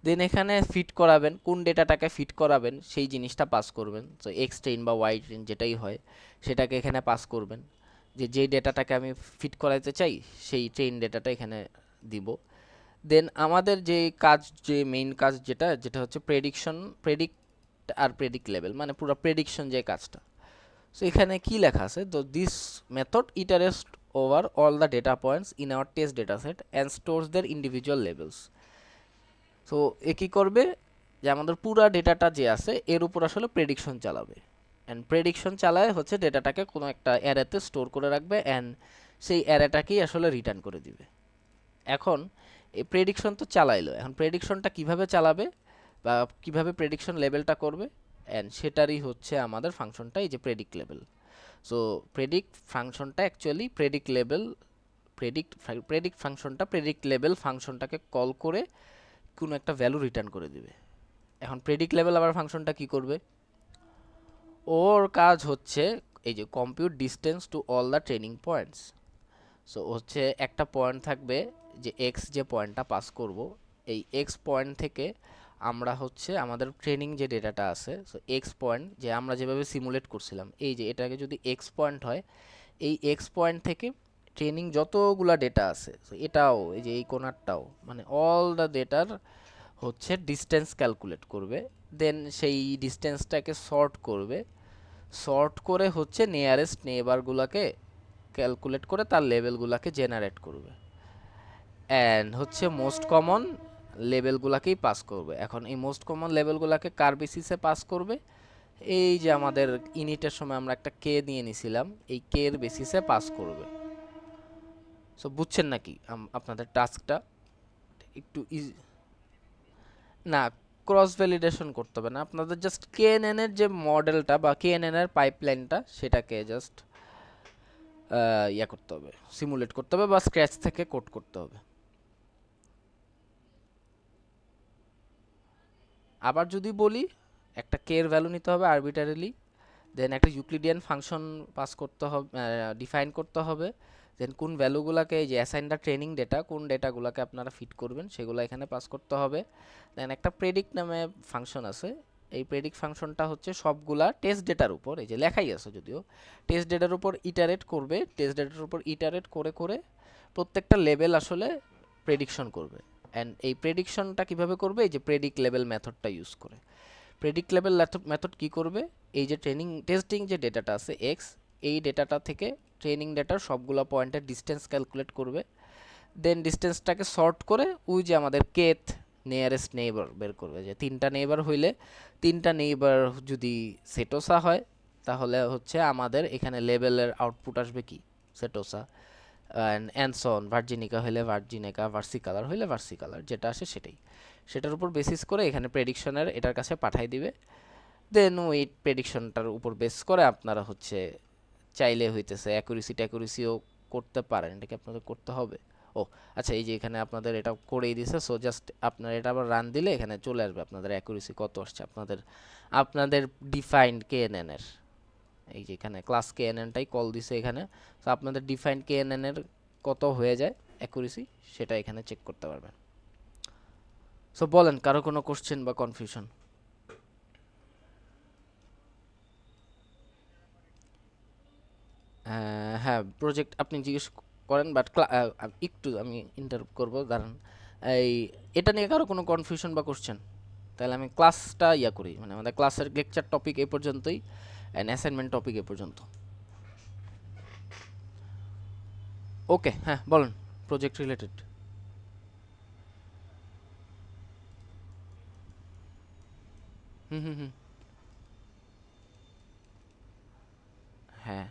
Speaker 1: দেন এখানে ফিট করাবেন, কোন ডেটাটাকে ফিট করাবেন সেই জিনিসটা পাস করবেন। তো এক্স ট্রেন বা ওয়াই ট্রেন যেটাই হয় সেটাকে এখানে পাস করবেন, যে যেই ডেটাটাকে আমি ফিট করাতে চাই সেই ট্রেন ডেটাটা এখানে দিব। দেন আমাদের যে কাজ, যে মেইন কাজ যেটা যেটা হচ্ছে প্রেডিক্ট আর প্রেডিক্ট লেভেল, মানে পুরো প্রেডিকশন যে কাজটা। সো এখানে কি লেখা আছে, তো this method iterates over all the data points in our test data set and stores their individual levels. So এ কী করবে, যে আমাদের পুরা ডেটাটা যে আছে এর উপর আসলে প্রেডিকশন চালাবে, অ্যান্ড প্রেডিকশন চালায় হচ্ছে ডেটাটাকে কোনো একটা অ্যারেতে স্টোর করে রাখবে, অ্যান্ড সেই অ্যারেটাকেই আসলে রিটার্ন করে দিবে। এখন এই প্রেডিকশন তো চালাইলো, এখন প্রেডিকশনটা কিভাবে চালাবে বা কিভাবে প্রেডিকশন লেভেলটা করবে, অ্যান্ড সেটারই হচ্ছে আমাদের ফাংশনটা, এই যে প্রেডিক্ট লেভেল। সো প্রেডিক্ট ফাংশনটা অ্যাকচুয়ালি প্রেডিক্ট ফাংশনটা প্রেডিক্ট লেভেল ফাংশনটাকে কল করে কোনো একটা ভ্যালু রিটার্ন করে দিবে। এখন প্রেডিক্ট লেভেল আবার ফাংশনটা কি করবে, ওর কাজ হচ্ছে এই যে compute distance to all the training points. So হচ্ছে একটা পয়েন্ট থাকবে, যে এক্স যে পয়েন্টটা পাস করব, এই এক্স পয়েন্ট থেকে আমরা হচ্ছে আমাদের ট্রেনিং যে ডেটাটা আছে, সো এক্স পয়েন্ট যে আমরা যেভাবে সিমুলেট করছিলাম, এই যে এটাকে যদি এক্স পয়েন্ট হয়, এই এক্স পয়েন্ট থেকে ট্রেনিং যতগুলা ডেটা আছে, সো এটাও এই যে এই কোণারটাও, মানে অল দ্য ডেটার হচ্ছে ডিস্টেন্স ক্যালকুলেট করবে। দেন সেই ডিস্টেন্সটাকে সর্ট করবে, সর্ট করে হচ্ছে নিয়ারেস্ট নেইবারগুলোকে ক্যালকুলেট করে তার লেভেলগুলোকে জেনারেট করবে, অ্যান্ড হচ্ছে মোস্ট কমন লেভেলগুলোকেই পাস করবে। এখন এই মোস্ট কমন লেভেলগুলোকে কার বেসিসে পাস করবে, এই যে আমাদের ইনিটের সময় আমরা একটা কে নিয়ে নিছিলাম, এই কে এর বেসিসে পাস করবে। সো বুঝছেন নাকি আপনাদের টাস্কটা একটু ইজি না, ক্রস ভ্যালিডেশন করতে হবে না আপনাদের, জাস্ট কেএনএন এর যে মডেলটা বা কেএনএন এর পাইপলাইনটা সেটাকে জাস্ট ইয়া করতে হবে, সিমুলেট করতে হবে বা স্ক্র্যাচ থেকে কোড করতে হবে। আবার যদি বলি, একটা কে এর ভ্যালু নিতে হবে আরবিটারিলি, দেন একটা ইউক্লিডিয়ান ফাংশন পাস করতে হবে, ডিফাইন করতে হবে, দেন কোন ভ্যালুগুলোকে, এই যে অ্যাসাইন দ্য ট্রেনিং ডেটা, কোন ডেটাগুলোকে আপনারা ফিট করবেন সেগুলো এখানে পাস করতে হবে। দেন একটা প্রেডিক্ট নামে ফাংশন আছে, এই প্রেডিক্ট ফাংশনটা হচ্ছে সবগুলা টেস্ট ডেটার উপর, এই যে লেখাই আছে যদিও, টেস্ট ডেটার উপর ইটারেট করবে, টেস্ট ডেটার উপর ইটারেট করে করে প্রত্যেকটা লেভেল আসলে প্রেডিকশন করবে। অ্যান্ড এই প্রেডিকশনটা কিভাবে করবে, এই যে প্রেডিক্ট লেভেল মেথডটা ইউজ করে। প্রেডিক্ট লেভেল মেথড কি করবে, এই যে টেস্টিং যে ডেটাটা আছে এক্স, এই ডেটাটা থেকে ট্রেনিং ডেটার সবগুলো পয়েন্টের ডিস্টেন্স ক্যালকুলেট করবে, দেন ডিস্টেন্সটাকে সর্ট করে ওই যে আমাদের কেথ নিয়ারেস্ট নেইবার বের করবে, যে তিনটা নেইবার হইলে তিনটা নেইবার যদি সেটোসা হয় তাহলে হচ্ছে আমাদের এখানে লেভেলের আউটপুট আসবে কি সেটোসা, অ্যান্সন ভার্জিনিকা হইলে ভার্জিনিকা, ভার্সিকালার হইলে ভার্সিকালার, যেটা আসে সেটাই, সেটার উপর বেসিস করে এখানে প্রেডিকশনের এটার কাছে পাঠাই দিবে। দেন ওই প্রেডিকশনটার উপর বেস করে আপনারা হচ্ছে চাইলে হইতেছে অ্যাকুরেসিও করতে পারেন, এটাকে আপনাদের করতে হবে। ও আচ্ছা, এই যে এখানে আপনাদের এটা করেই দিছে, সো জাস্ট আপনার এটা আবার রান দিলে এখানে চলে আসবে আপনাদের অ্যাকুরেসি কত আসছে আপনাদের আপনাদের ডিফাইন্ড কেএনএন এর, এই যে এখানে ক্লাস কেএনএনটাই কল দিছে এখানে, সো আপনাদের ডিফাইন্ড কেএনএন এর কত হয়ে যায় অ্যাকুরেসি সেটা এখানে চেক করতে পারবেন। সো বলেন, কারো কোনো কোশ্চেন বা কনফিউশন? হ্যাঁ, প্রজেক্ট আপনি জিজ্ঞেস করেন, বাট একটু আমি ইন্টারাপ্ট করবো, দাঁড়ান। এই এটা নিয়ে কারো কোনো কনফিউশন বা কোশ্চেন? তাহলে আমি ক্লাসটা ইয়া করি, মানে আমাদের ক্লাসের লেকচার টপিক এই পর্যন্তই, অ্যান্ড অ্যাসাইনমেন্ট টপিক এ পর্যন্ত। ওকে, হ্যাঁ বলেন, প্রজেক্ট রিলেটেড। হুম হুম হুম। হ্যাঁ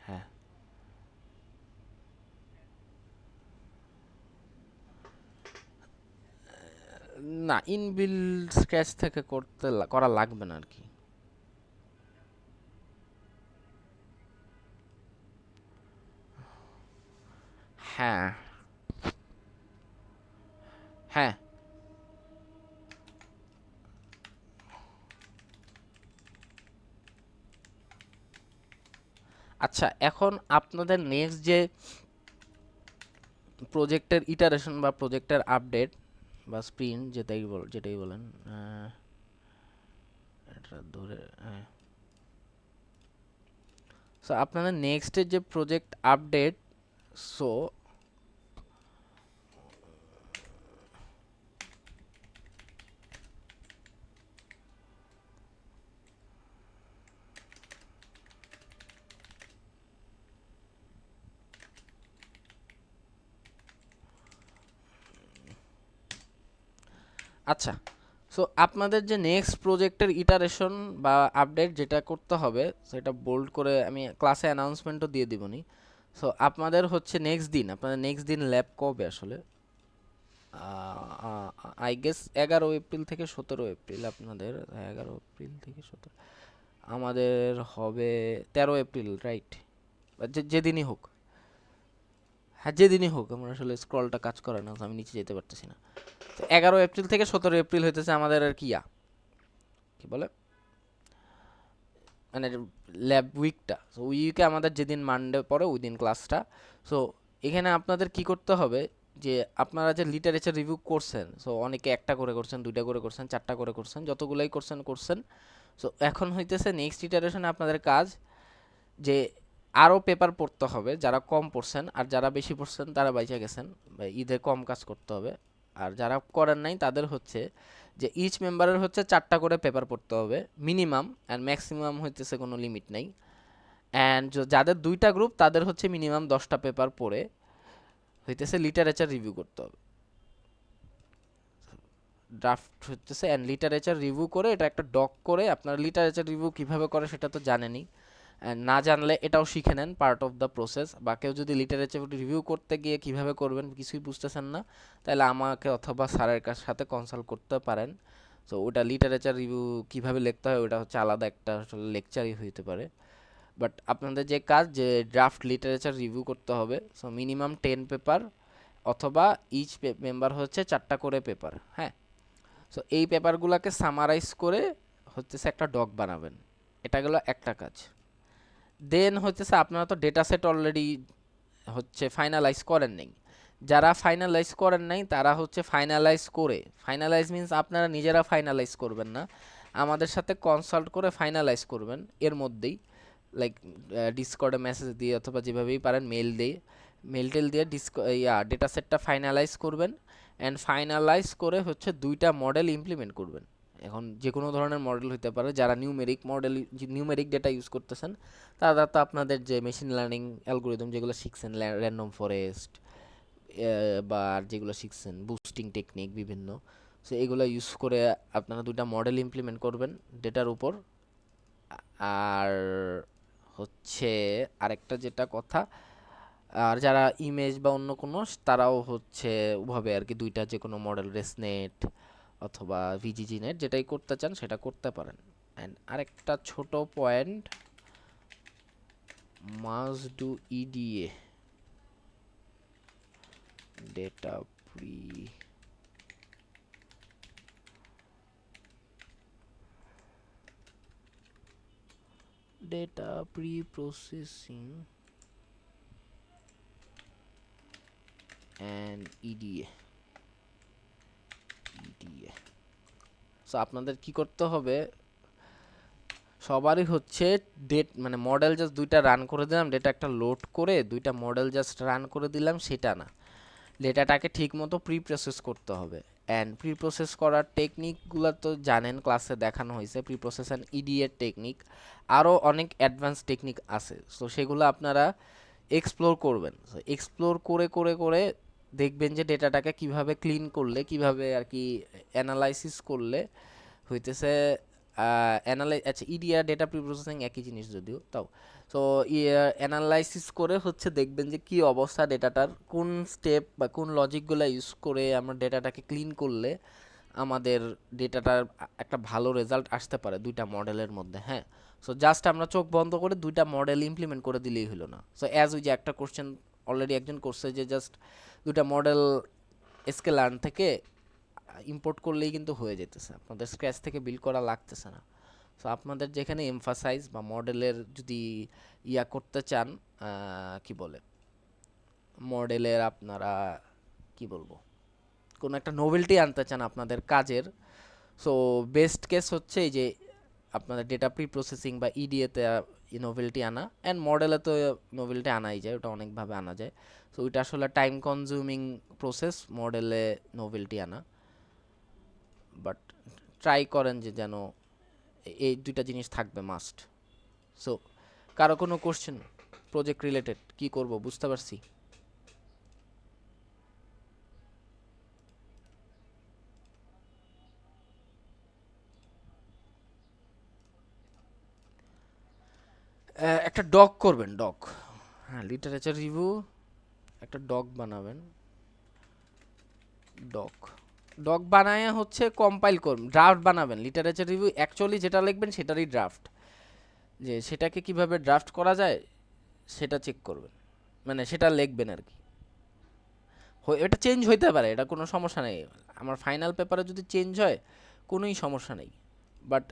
Speaker 1: হ্যাঁ। না, ইনবিল্ড স্ক্র্যাচ থেকে করা লাগবে না আর কি। হ্যাঁ হ্যাঁ। আচ্ছা, এখন আপনাদের নেক্সট যে প্রজেক্টের ইটারেশন বা প্রজেক্টের আপডেট বা স্প্রিন্ট যেটাই বলেন, এটা ধরে, হ্যাঁ। সো আপনাদের নেক্সটের যে প্রজেক্ট আপডেট, সো আচ্ছা, সো আপনাদের যে নেক্সট প্রজেক্টের ইটারেশন বা আপডেট যেটা করতে হবে সেটা বোল্ড করে আমি ক্লাসে অ্যানাউন্সমেন্টও দিয়ে দিবনি। সো আপনাদের হচ্ছে আপনাদের নেক্সট দিন ল্যাব কবে আসলে? আই গেস 11 এপ্রিল থেকে 17 এপ্রিল আপনাদের। 11 এপ্রিল থেকে 17, আমাদের হবে 13 এপ্রিল, রাইট? যেদিনই হোক, হ্যাঁ যেদিনই হোক, আমার আসলে স্ক্রলটা কাজ করে না, আমি নিচে যেতে পারতেছি না। তো 11 এপ্রিল থেকে 17 এপ্রিল হইতেছে আমাদের আর কি বলে মানে ল্যাব উইকটা। সো উইকে আমাদের যেদিন মানডে পড়ে ওই দিন ক্লাসটা। সো এখানে আপনাদের কি করতে হবে, যে আপনারা যে লিটারেচার রিভিউ করছেন, সো অনেকে একটা করে করছেন, দুইটা করে করছেন, চারটা করে করছেন, যতগুলাই করছেন। সো এখন হইতেছে নেক্সট ইটারেশনে আপনাদের কাজ যে আরও পেপার পড়তে হবে, যারা কম পড়ছেন, আর যারা বেশি পড়ছেন তারা বাইচা গেছেন, বা ঈদে কম কাজ করতে হবে। আর যারা করেন নাই তাদের হচ্ছে যে ইচ মেম্বারের হচ্ছে 4টা করে পেপার পড়তে হবে মিনিমাম, অ্যান্ড ম্যাক্সিমাম হইতেছে কোনো লিমিট নাই। অ্যান্ড যাদের দুইটা গ্রুপ তাদের হচ্ছে মিনিমাম 10টা পেপার পড়ে হইতেছে লিটারেচার রিভিউ করতে হবে। ড্রাফট হচ্ছে অ্যান্ড লিটারেচার রিভিউ করে এটা একটা ডক করে, আপনারা লিটারেচার রিভিউ কীভাবে করে সেটা তো জানেনই, না জানলে এটাও শিখে নেন, পার্ট অফ দ্য প্রসেস। বা কেউ যদি লিটারেচার রিভিউ করতে গিয়ে কীভাবে করবেন কিছুই বুঝতেছেন না, তাহলে আমাকে অথবা স্যারের সাথে কনসাল্ট করতে পারেন। সো ওটা লিটারেচার রিভিউ কীভাবে লিখতে হয় ওটা হচ্ছে আলাদা একটা আসলে লেকচারই হইতে পারে। বাট আপনাদের যে কাজ, যে ড্রাফট লিটারেচার রিভিউ করতে হবে, সো মিনিমাম 10 পেপার, অথবা ইচ মেম্বার হচ্ছে 4টা করে পেপার, হ্যাঁ। সো এই পেপারগুলোকে সামারাইজ করে হচ্ছে একটা ডক বানাবেন, এটা গেল একটা কাজ। দেন হচ্ছে আপনারা তো ডেটা সেট অলরেডি হচ্ছে ফাইনালাইজ করেন নাই। যারা ফাইনালাইজ করেন নাই তারা হচ্ছে ফাইনালাইজ মিন্স আপনারা নিজেরা ফাইনালাইজ করবেন না, আমাদের সাথে কনসাল্ট করে ফাইনালাইজ করবেন এর মধ্যেই, লাইক ডিসকর্ডে মেসেজ দিয়ে অথবা যেভাবেই পারেন মেল টেল দিয়ে ডেটা সেটটা ফাইনালাইজ করবেন। অ্যান্ড ফাইনালাইজ করে হচ্ছে 2টা মডেল ইমপ্লিমেন্ট করবেন। এখন যে কোনো ধরনের মডেল হতে পারে, যারা নিউমেরিক ডেটা ইউজ করতেছেন তারা তো আপনাদের যে মেশিন লার্নিং অ্যালগোরিদম যেগুলো শিখছেন, র্যান্ডম ফরেস্ট বা যেগুলো শিখছেন বুস্টিং টেকনিক বিভিন্ন, সো এগুলো ইউজ করে আপনারা 2টা মডেল ইমপ্লিমেন্ট করবেন ডেটার উপর। আর হচ্ছে আরেকটা যেটা কথা, আর যারা ইমেজ বা অন্য কোনো, তারাও হচ্ছে ওভাবে আর কি 2টা যে কোনো মডেল, রেসনেট অথবা ভিজিজি নেট, যেটাই করতে চান সেটা করতে পারেন। অ্যান্ড আরেকটা ছোট point, must do ইডিএ data preprocessing and ইডিএ। So আপনাদের কি করতে হবে, সবারই হচ্ছে মানে মডেল জাস্ট 2টা রান করে দিলাম, ডেটা একটা লোড করে 2টা মডেল জাস্ট রান করে দিলাম সেটা না, ডেটাটাকে ঠিকমতো প্রি প্রসেস করতে হবে। অ্যান্ড প্রি প্রসেস করার টেকনিকগুলো তো জানেন, ক্লাসে দেখানো হয়েছে, প্রি প্রসেস অ্যান্ড ইডিএর টেকনিক। আরও অনেক অ্যাডভান্স টেকনিক আছে, সো সেগুলো আপনারা এক্সপ্লোর করবেন। এক্সপ্লোর করে করে করে দেখবেন যে ডেটাটাকে কিভাবে ক্লিন করলে, কিভাবে আর কি অ্যানালাইসিস করলে হইতেছে আচ্ছা ইডিআর ডেটা প্রি প্রসেসিং একই জিনিস যদিও, তাও। সো অ্যানালাইসিস করে হচ্ছে দেখবেন যে কি অবস্থা ডেটাটার, কোন স্টেপ বা কোন লজিকগুলো ইউজ করে আমরা ডেটাটাকে ক্লিন করলে আমাদের ডেটাটার একটা ভালো রেজাল্ট আসতে পারে 2টা মডেলের মধ্যে, হ্যাঁ। সো জাস্ট আমরা চোখ বন্ধ করে 2টা মডেল ইমপ্লিমেন্ট করে দিলেই হলো না। সো অ্যাজ ওই যে একটা কোশ্চেন অলরেডি একজন করছে যে জাস্ট 2টা মডেল স্কেলার্ন থেকে ইম্পোর্ট করলেই কিন্তু হয়ে যেতেছে, আপনাদের স্ক্র্যাচ থেকে বিল্ড করা লাগতেছে না। সো আপনাদের যেখানে এমফাসাইজ বা মডেলের যদি করতে চান, কি বলে মডেলের আপনারা কি বলবো কোনো একটা নোভেলটি আনতে চান আপনাদের কাজের, সো বেস্ট কেস হচ্ছে এই যে আপনাদের ডেটা প্রি প্রসেসিং বা ইডিএতে নোভেলটি আনা, অ্যান্ড মডেলে তো নোভেলটি আনাই যায়, ওটা অনেকভাবে আনা যায়। সো ওইটা আসলে টাইম কনজিউমিং প্রসেস মডেলে নোভেলটি আনা, বাট ট্রাই করেন যে যেন এই দুইটা জিনিস থাকবে মাস্ট। সো কারো কোনো কোশ্চেন প্রজেক্ট রিলেটেড কি করব বুঝতে পারছি। একটা ডক করবেন, ডক, হ্যাঁ লিটারেচার রিভিউ, একটা ডক বানাবেন। ডক ডক বানায় হচ্ছে কম্পাইল করবেন, ড্রাফট বানাবেন। লিটারেচার রিভিউ অ্যাকচুয়ালি যেটা লিখবেন সেটারই ড্রাফট, যে সেটাকে কিভাবে ড্রাফট করা যায় সেটা চেক করবেন, মানে সেটা লিখবেন আর কি। এটা চেঞ্জ হইতে পারে, এটা কোনো সমস্যা নেই। আমার ফাইনাল পেপারে যদি চেঞ্জ হয় কোনোই সমস্যা নেই, বাট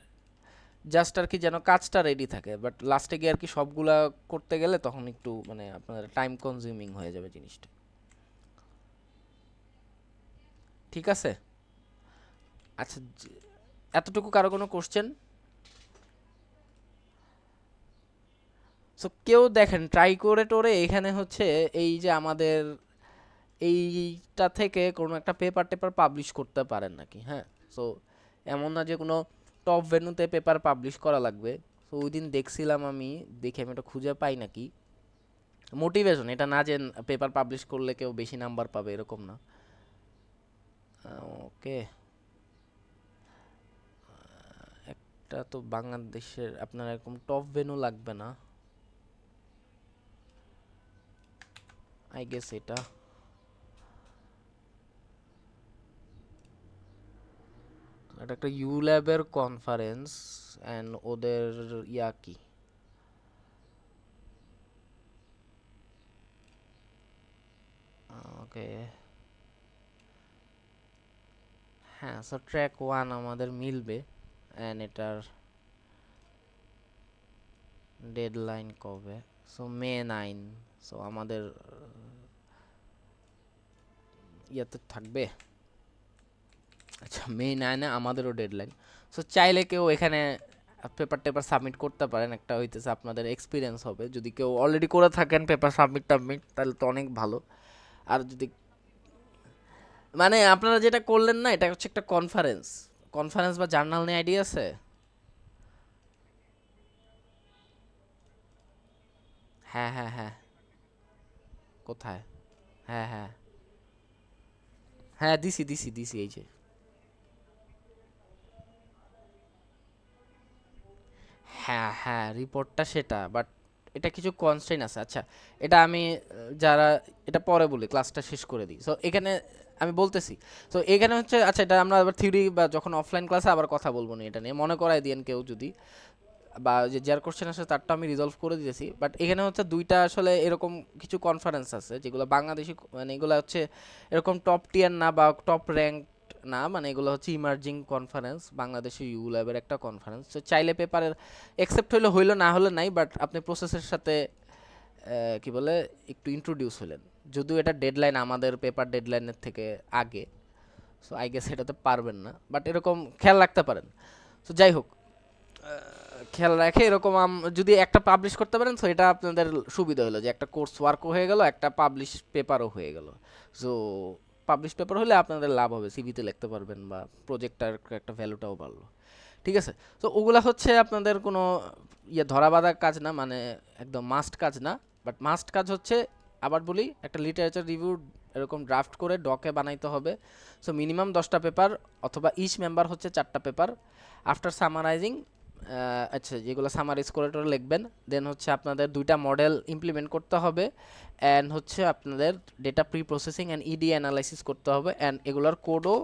Speaker 1: জাস্ট আর কি যেন কাজটা রেডি থাকে। বাট লাস্টে গিয়ে আর কি সবগুলা করতে গেলে তখন একটু মানে আপনার টাইম কনজিউমিং হয়ে যাবে জিনিসটা। ঠিক আছে, আচ্ছা এতটুকু কারো কোনো কোশ্চেন? সো কেউ দেখেন ট্রাই করে টোরে এখানে হচ্ছে এই যে আমাদের এইটা থেকে কোনো একটা পেপার টেপার পাবলিশ করতে পারেন নাকি, হ্যাঁ। সো এমন না যে কোনো টপ ভেন্যুতে পেপার পাবলিশ করা লাগবে। সো ওই দিন দেখছিলাম আমি, দেখে আমি এটা খুঁজে পাই নাকি মোটিভেশন, এটা না যে পেপার পাবলিশ করলে কেউ বেশি নাম্বার পাবে এরকম না। ওকে, একটা তো বাংলাদেশের আপনার এরকম টপ ভেন্যু লাগবে না আই গেস। এটা এটা একটা ইউ ল্যাবের কনফারেন্স, অ্যান্ড ওদের ইয়া কি, ওকে হ্যাঁ। সো ট্র্যাক ওয়ান আমাদের মিলবে, অ্যান্ড এটার ডেডলাইন কবে? সো মে 9। সো আমাদের ইয়াতে থাকবে, আচ্ছা মে 9-এ আমাদেরও ডেডলাইন। সো চাইলে কেউ এখানে পেপার টেপার সাবমিট করতে পারেন, একটা হইতেছে আপনাদের এক্সপিরিয়েন্স হবে। যদি কেউ অলরেডি করে থাকেন পেপার সাবমিট টাবমিট তাহলে তো অনেক ভালো। আর যদি মানে আপনারা যেটা করলেন না, এটা হচ্ছে একটা কনফারেন্স, কনফারেন্স বা জার্নাল নিয়ে আইডিয়া আছে? হ্যাঁ হ্যাঁ হ্যাঁ, কোথায়? হ্যাঁ হ্যাঁ হ্যাঁ, দিছি দিছি দিছি, এই যে হ্যাঁ হ্যাঁ রিপোর্টটা সেটা, বাট এটা কিছু কনস্ট্রেইন আছে। আচ্ছা এটা আমি যারা এটা পরে বলি, ক্লাসটা শেষ করে দিই। সো এখানে আমি বলতেছি, সো এখানে হচ্ছে আচ্ছা এটা আমরা আবার থিওরি বা যখন অফলাইন ক্লাসে আবার কথা বলবো না এটা নিয়ে, মনে করাই দিয়েন কেউ যদি, বা যে যার কোশ্চেন আসে তারটা আমি রিজলভ করে দিয়েছি। বাট এখানে হচ্ছে দুইটা আসলে এরকম কিছু কনফারেন্স আছে যেগুলো বাংলাদেশি, মানে এগুলো হচ্ছে এরকম টপ টিয়ার না বা টপ র্যাঙ্ক না, মানে এগুলো হচ্ছে ইমার্জিং কনফারেন্স, বাংলাদেশি ইউ ল্যাবের একটা কনফারেন্স। তো চাইলে পেপারের অ্যাকসেপ্ট হইলে হইলো, না হলে নাই, বাট আপনি প্রসেসের সাথে কি বলে একটু ইন্ট্রোডিউস হলেন। যদিও এটা ডেডলাইন আমাদের পেপার ডেডলাইনের থেকে আগে, সো আই গেস এটাতে পারবেন না, বাট এরকম খেয়াল রাখতে পারেন। সো যাই হোক, খেয়াল রাখে এরকম যদি একটা পাবলিশ করতে পারেন, সো এটা আপনাদের সুবিধা হলো যে একটা কোর্স ওয়ার্কও হয়ে গেল, একটা পাবলিশ পেপারও হয়ে গেল। সো পাবলিশ পেপার হলে আপনাদের লাভ হবে, সিভিতে লিখতে পারবেন বা প্রজেক্টার একটা ভ্যালুটাও বাড়লো। ঠিক আছে, তো ওগুলা হচ্ছে আপনাদের কোনো ইয়ে ধরা বাঁধা কাজ না, মানে একদম মাস্ট কাজ না। বাট মাস্ট কাজ হচ্ছে, আবার বলি, একটা লিটারেচার রিভিউ এরকম ড্রাফট করে ডকে বানাইতে হবে। সো মিনিমাম 10টা পেপার, অথবা ইচ মেম্বার হচ্ছে 4টা পেপার। আফটার সামারাইজিং, আচ্ছা যেগুলো সামারাইজ করে টোরে লিখবেন, দেন হচ্ছে আপনাদের 2টা মডেল ইমপ্লিমেন্ট করতে হবে, অ্যান্ড হচ্ছে আপনাদের data preprocessing and E D analysis করতে হবে, অ্যান্ড এগুলোর কোডও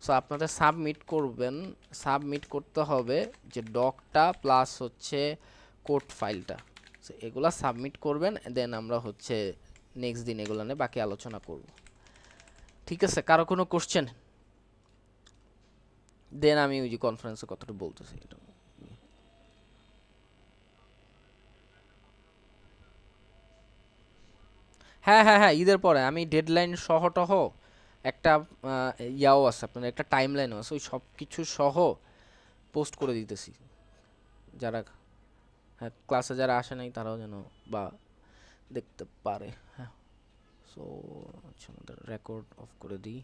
Speaker 1: সো আপনাদের সাবমিট করবেন। সাবমিট করতে হবে যে ডকটা প্লাস হচ্ছে কোড ফাইলটা, সো এগুলা সাবমিট করবেন, দেন আমরা হচ্ছে নেক্সট দিন এগুলো নিয়ে বাকি আলোচনা করব। ঠিক আছে, কারো কোনো কোশ্চেন? দেন আমি ওই যে কনফারেন্সে কতটা বলতেছি এটা। হ্যাঁ হ্যাঁ হ্যাঁ, ঈদের পরে আমি ডেডলাইন সহ টহ একটা ইয়াও আছে, আপনার একটা টাইম লাইনও আছে, ওই সব কিছু সহ পোস্ট করে দিতেছি। যারা, হ্যাঁ, ক্লাসে যারা আসে নাই তারাও যেন বা দেখতে পারে। হ্যাঁ, সো আচ্ছা, আমাদের রেকর্ড অফ করে দিই।